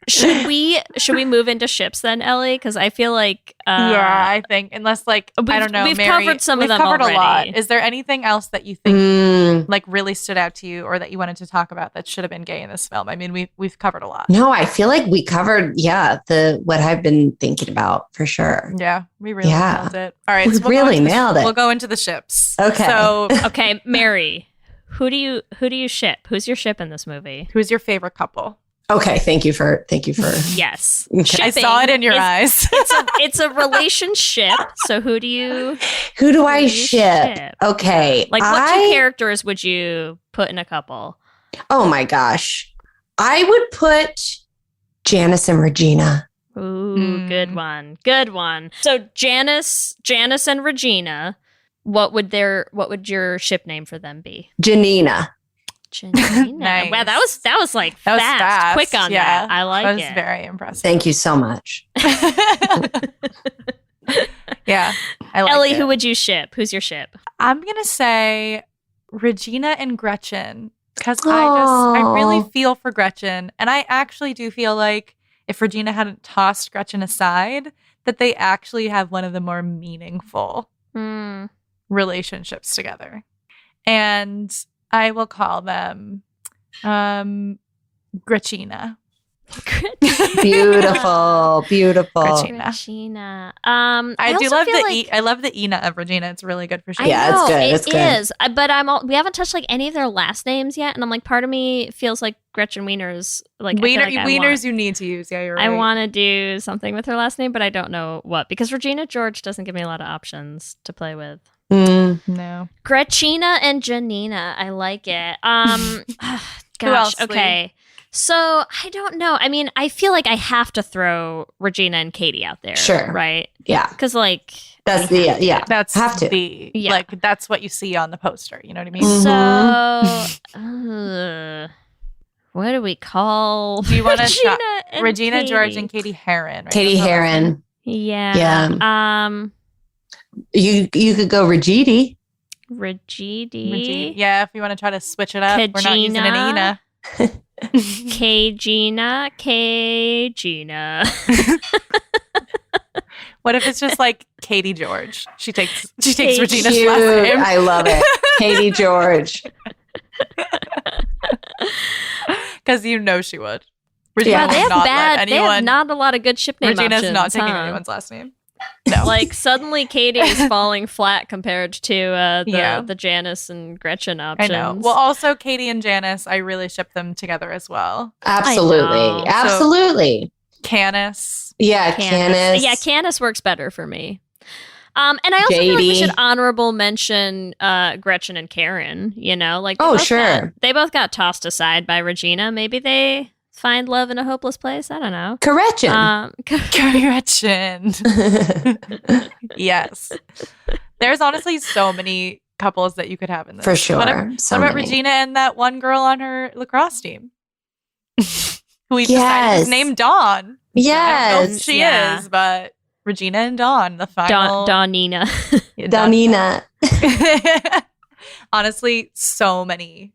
should we move into ships then, Ellie? Because I feel like yeah, I think unless like I don't know, we've Mary, covered some of them covered already. a lot. Is there anything else that you think like really stood out to you, or that you wanted to talk about that should have been gay in this film? I mean, we've covered a lot. No, I feel like we covered what I've been thinking about for sure. Yeah, we really nailed it. All right, we really nailed it. We'll go into the ships. Okay. So okay, Mary. Who do you ship? Who's your ship in this movie? Who's your favorite couple? Okay, thank you for Yes. Okay. I saw it in your eyes. It's a relationship. So who do I ship? Okay. Like what two characters would you put in a couple? Oh my gosh. I would put Janice and Regina. Ooh, good one. Good one. So Janice and Regina, what would your ship name for them be? Janina. Nice. Wow, that was like fast. Quick on that. I like it. That was very impressive. Thank you so much. Yeah. I like Ellie, it. who would you ship? Who's your ship? I'm going to say Regina and Gretchen, because I really feel for Gretchen. And I actually do feel like if Regina hadn't tossed Gretchen aside, that they actually have one of the more meaningful relationships together. And I will call them Gretchina. Beautiful. Gretchina. I love the Ina of Regina. It's really good for sure. Yeah, it's good. It's good. It is. But we haven't touched like any of their last names yet, and I'm like, part of me feels like Gretchen Wiener's like Wieners you need to use. Yeah, you're right. I want to do something with her last name, but I don't know what, because Regina George doesn't give me a lot of options to play with. No. Gretchina and Janina. I like it. Who else, Gosh. Okay. So I don't know. I mean, I feel like I have to throw Regina and Katie out there. Sure. Right? Yeah. Because like that's That's have to. Like that's what you see on the poster. You know what I mean? So what do we call? Do you want to Regina, Regina Katie? George and Katie Heron? Right? Katie Heron. Yeah. You could go Regidi. Regidi. Yeah, if you want to try to switch it up. We're not using an Ina. Kagina. What if it's just like Katie George? She takes Katie. Regina's Cute. last name. I love it. Katie George. Because you know she would. Yeah, Regina they would have not bad. let They have anyone. not a lot of good ship name Regina's options. not taking huh? anyone's last name. No. Like suddenly Katie is falling flat compared to the Janice and Gretchen I options. know. Well, also Katie and Janice, I really ship them together as well. Absolutely. Absolutely. Canis. Yeah, Canis. Yeah, Canis works better for me. And I also feel like we should honorable mention Gretchen and Karen. You know, like they both got tossed aside by Regina. Maybe they find love in a hopeless place. I don't know. Correction. Correction. Yes. There's honestly so many couples that you could have in this. For sure. What about many. Regina and that one girl on her lacrosse team? Who we decided is named Dawn. Yes. I don't know who she is, but Regina and Dawn, the final. Dawnina. Dawnina. Honestly, so many.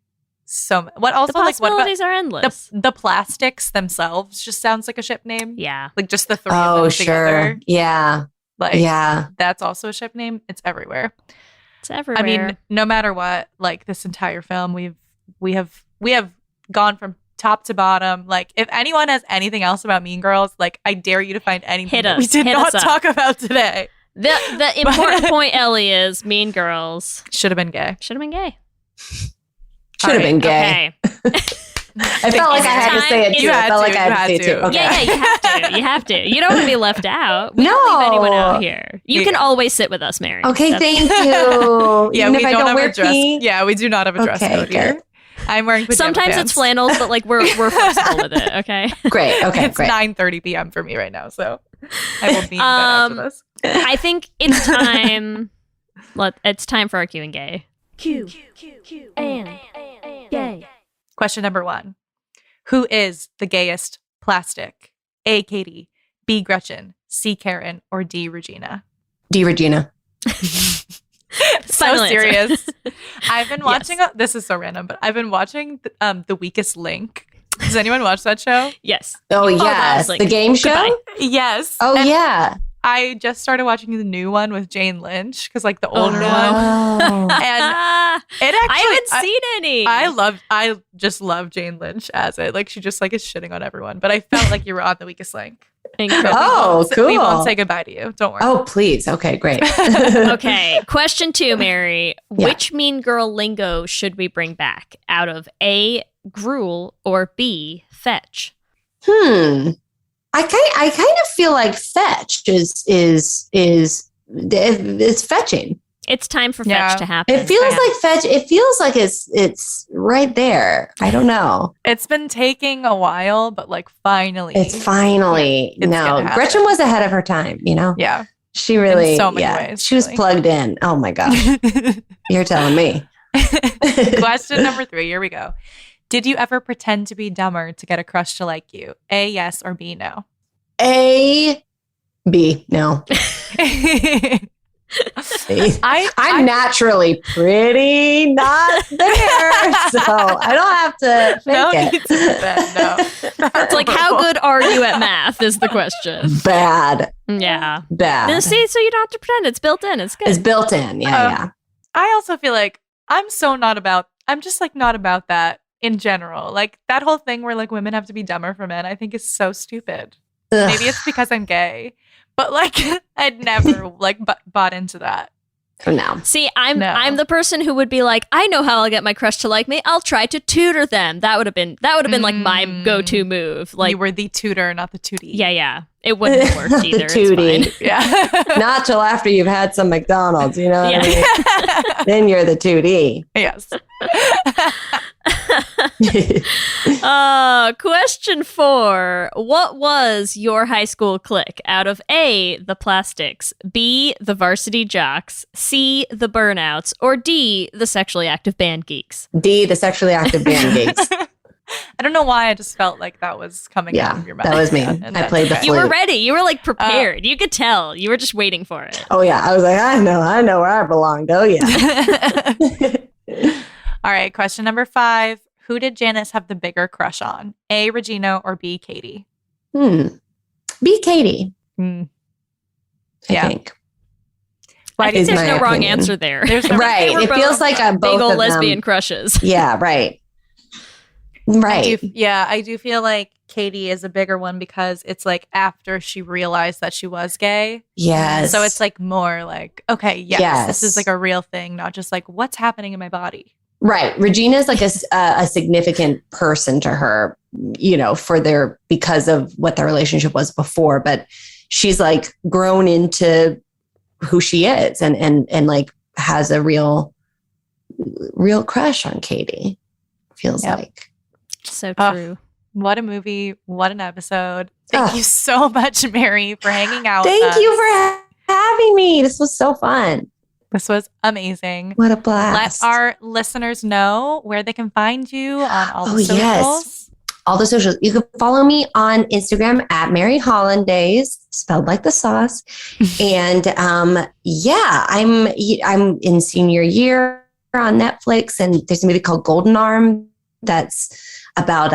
What also the possibilities are endless. The plastics themselves just sounds like a ship name. Yeah. Like just the three of them together. Yeah. Like yeah. That's also a ship name. It's everywhere. It's everywhere. I mean, no matter what, like this entire film, we have gone from top to bottom. Like if anyone has anything else about Mean Girls, like I dare you to find anything that we did not talk about today. The important point, Ellie, is Mean Girls should have been gay. Should have been gay. Should have been gay. Okay. I felt like I had to say it too. I felt like I had to say it too. Okay. Yeah, you have to. You have to. You don't want to be left out. We No. don't leave anyone out here. You can always sit with us, Mary. Okay, thank you. Yeah, Even we if I don't have wear a dress. pee? Yeah, we do not have a dress code here. I'm wearing pajama Sometimes pants. it's flannels, but like we're flexible with it. Okay. Great. Okay. It's great. 9:30 p.m. for me right now, so I will be in bed after this. I think it's time. It's time for our Q and Gay. Q and gay. Question number 1. Who is the gayest plastic? A. Katie, B. Gretchen, C. Karen, or D. Regina? D. Regina. So Final serious. I've been watching. This is so random, but I've been watching The Weakest Link. Does anyone watch that show? Yes. Oh yes, the game show. Goodbye. Yes. Oh And yeah. I just started watching the new one with Jane Lynch because like the older one, one. and it actually I haven't seen any. I just love Jane Lynch as it. Like she just like is shitting on everyone. But I felt like you were on The Weakest Link. Incredible. Oh, cool. We won't say goodbye to you. Don't worry. Oh please. Okay, great. Okay. Question 2, Mary. Yeah. Which Mean Girl lingo should we bring back? Out of A, gruel, or B, fetch? I kind of feel like fetch is fetching. It's time for fetch to happen. It feels like fetch. It feels like it's right there. I don't know. It's been taking a while, but like finally, It's finally It's no. gonna happen. Gretchen was ahead of her time. You know. Yeah. She really. In so many yeah, ways, She was really. plugged in. Oh my gosh. You're telling me. Question number 3. Here we go. Did you ever pretend to be dumber to get a crush to like you? A, yes, or B, no? A, B, no. I'm naturally pretty not there, so I don't have to No fake need it. to defend, no. It's like, how good are you at math is the question. Bad. Yeah. Bad. See, so you don't have to pretend. It's built in. It's good. It's built in. Yeah. I also feel like I'm just like not about that in general. Like that whole thing where like women have to be dumber for men, I think is so stupid. Maybe it's because I'm gay, but like I'd never like bought into that. No. See, I'm the person who would be like, I know how I'll get my crush to like me. I'll try to tutor them. That would have been like my go-to move. Like you were the tutor, not the tootie. Yeah. It wouldn't have worked either. The tootie. It's fine. Yeah. Not till after you've had some McDonald's, you know what I mean? Then you're the 2D. Yes. Question 4. What was your high school clique out of A, the Plastics, B, the Varsity Jocks, C, the Burnouts, or D, the Sexually Active Band Geeks? D, the Sexually Active Band Geeks. I don't know why. I just felt like that was coming out of your mouth. That was me. I played the flute. You were ready. You were like prepared. You could tell. You were just waiting for it. Oh, yeah. I was like, I know where I belonged. Oh, yeah. All right. Question number 5. Who did Janice have the bigger crush on? A, Regina, or B, Katie? B, Katie. I think. I think there's no wrong answer there. Right. It feels like a both big old of lesbian them. crushes. Yeah, right. Right. I do feel like Katie is a bigger one because it's like after she realized that she was gay. Yes. So it's like more like, okay, yes, this is like a real thing, not just like what's happening in my body. Right. Regina's like a significant person to her, you know, because of what their relationship was before. But she's like grown into who she is and like has a real crush on Katie. Feels like. So true. What a movie. What an episode. Thank you so much, Mary, for hanging out. Thank you for having me. This was so fun. This was amazing. What a blast. Let our listeners know where they can find you on all the socials. Yes. All the socials. You can follow me on Instagram at Mary Holland Days, spelled like the sauce. And I'm in senior year on Netflix, and there's a movie called Golden Arm that's about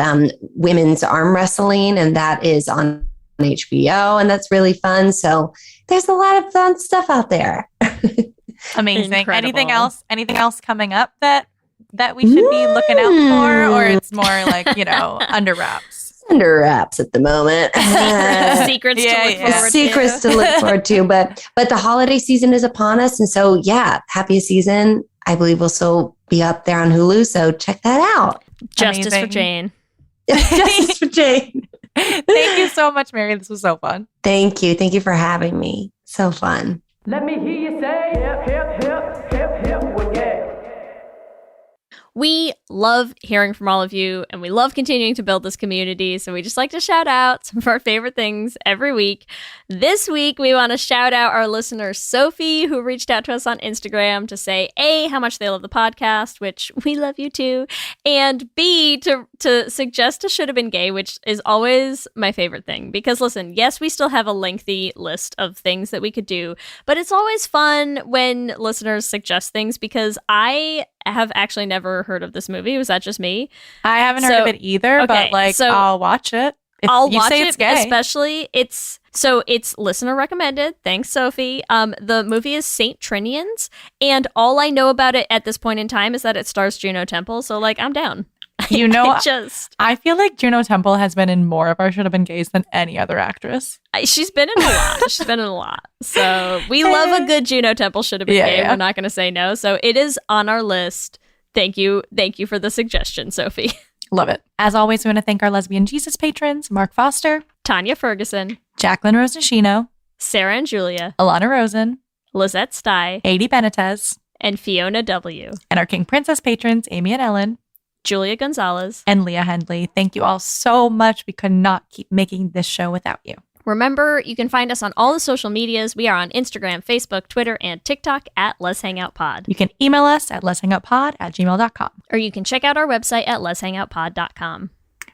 women's arm wrestling, and that is on HBO, and that's really fun. So there's a lot of fun stuff out there. Amazing. Incredible. Anything else coming up that we should be looking out for, or it's more like, under wraps? Under wraps at the moment. Secrets to look forward to. Secrets to look forward to. But the holiday season is upon us, and so happiest season. I believe will still be up there on Hulu, so check that out. Justice for Jane. Justice for Jane. Thank you so much, Mary. This was so fun. Thank you. Thank you for having me. So fun. Let me hear you say hip, hip, hip, hip, hip, well, yeah. We love hearing from all of you, and we love continuing to build this community, so we just like to shout out some of our favorite things every week. This week, we want to shout out our listener, Sophie, who reached out to us on Instagram to say, A, how much they love the podcast, which we love you too, and B, to suggest a Should Have Been Gay, which is always my favorite thing. Because listen, yes, we still have a lengthy list of things that we could do, but it's always fun when listeners suggest things, because I have actually never heard of this movie. Was that just me? I haven't heard of it either, but I'll watch it. If I'll you watch say it, it's gay. especially it's listener recommended. Thanks, Sophie. The movie is Saint Trinians, and all I know about it at this point in time is that it stars Juno Temple. So I'm down. I feel like Juno Temple has been in more of our Should Have Been Gays than any other actress. She's been in a lot. So we love a good Juno Temple Should Have Been Gay. Yeah. We're not going to say no. So it is on our list. Thank you for the suggestion, Sophie. Love it. As always, we want to thank our Lesbian Jesus patrons, Mark Foster, Tanya Ferguson, Jacqueline Rosenshino, Sarah and Julia, Alana Rosen, Lizette Stye, Adi Benitez, and Fiona W. And our King Princess patrons, Amy and Ellen, Julia Gonzalez, and Leah Hendley. Thank you all so much. We could not keep making this show without you. Remember, you can find us on all the social medias. We are on Instagram, Facebook, Twitter, and TikTok at Let's Hang Out Pod. You can email us at letshangoutpod@gmail.com. Or you can check out our website at letshangoutpod.com.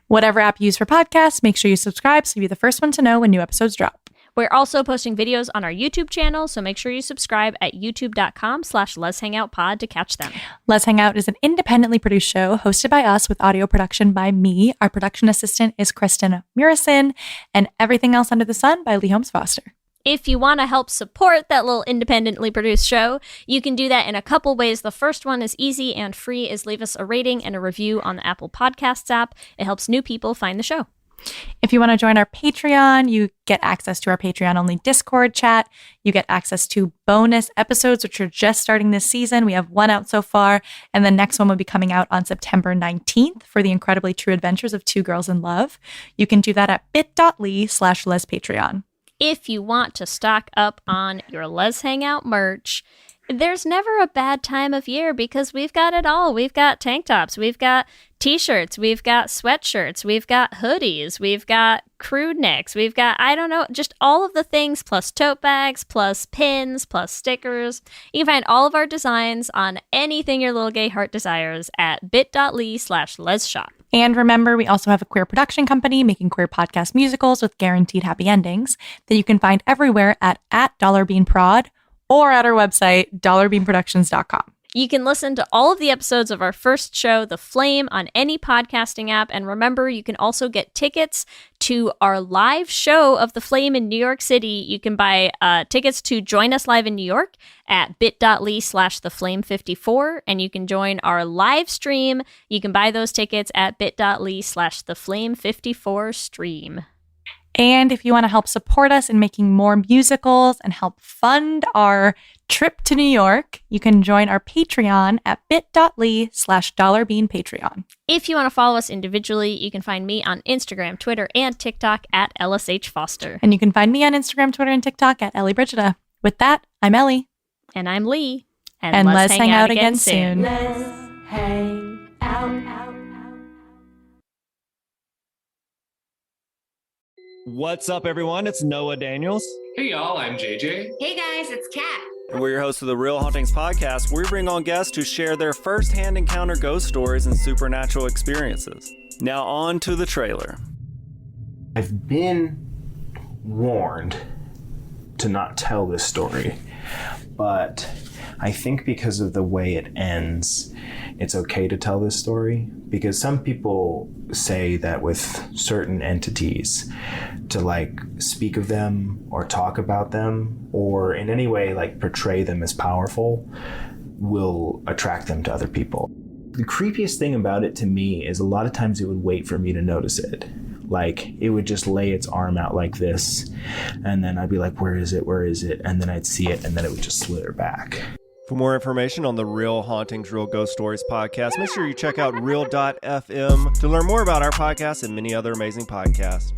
Whatever app you use for podcasts, make sure you subscribe so you're the first one to know when new episodes drop. We're also posting videos on our YouTube channel, so make sure you subscribe at youtube.com/letshangoutpod to catch them. Let's Hang Out is an independently produced show hosted by us with audio production by me. Our production assistant is Kristen Murison, and everything else under the sun by Lee Holmes Foster. If you want to help support that little independently produced show, you can do that in a couple ways. The first one is easy and free, is leave us a rating and a review on the Apple Podcasts app. It helps new people find the show. If you want to join our Patreon, you get access to our Patreon-only Discord chat. You get access to bonus episodes, which are just starting this season. We have one out so far, and the next one will be coming out on September 19th for the incredibly true adventures of two girls in love. You can do that at bit.ly/lespatreon. If you want to stock up on your Les Hangout merch, there's never a bad time of year because we've got it all. We've got tank tops, we've got t-shirts, we've got sweatshirts, we've got hoodies, we've got crew necks, we've got, I don't know, just all of the things, plus tote bags, plus pins, plus stickers. You can find all of our designs on anything your little gay heart desires at bit.ly/lesshop. And remember, we also have a queer production company making queer podcast musicals with guaranteed happy endings that you can find everywhere at $beanprod or at our website, dollarbeanproductions.com. You can listen to all of the episodes of our first show, The Flame, on any podcasting app. And remember, you can also get tickets to our live show of The Flame in New York City. You can buy tickets to join us live in New York at bit.ly/theflame54. And you can join our live stream. You can buy those tickets at bit.ly/theflame54stream. And if you want to help support us in making more musicals and help fund our trip to New York, you can join our Patreon at bit.ly/dollarbeanpatreon. If you want to follow us individually, you can find me on Instagram, Twitter, and TikTok at LSH Foster. And you can find me on Instagram, Twitter, and TikTok at Ellie Brigida. With that, I'm Ellie. And I'm Lee. And let's hang out again soon. Let's hang out. What's up, everyone? It's Noah Daniels. Hey, y'all. I'm JJ. Hey, guys. It's Kat. And we're your hosts of the Real Hauntings podcast, where we bring on guests who share their first-hand encounter ghost stories and supernatural experiences. Now on to the trailer. I've been warned to not tell this story, but I think because of the way it ends, it's okay to tell this story, because some people say that with certain entities, to like speak of them or talk about them or in any way like portray them as powerful will attract them to other people. The creepiest thing about it to me is a lot of times it would wait for me to notice it. Like it would just lay its arm out like this, and then I'd be like, where is it? Where is it? And then I'd see it, and then it would just slither back. For more information on the Real Hauntings, Real Ghost Stories podcast, make sure you check out Real.fm to learn more about our podcast and many other amazing podcasts.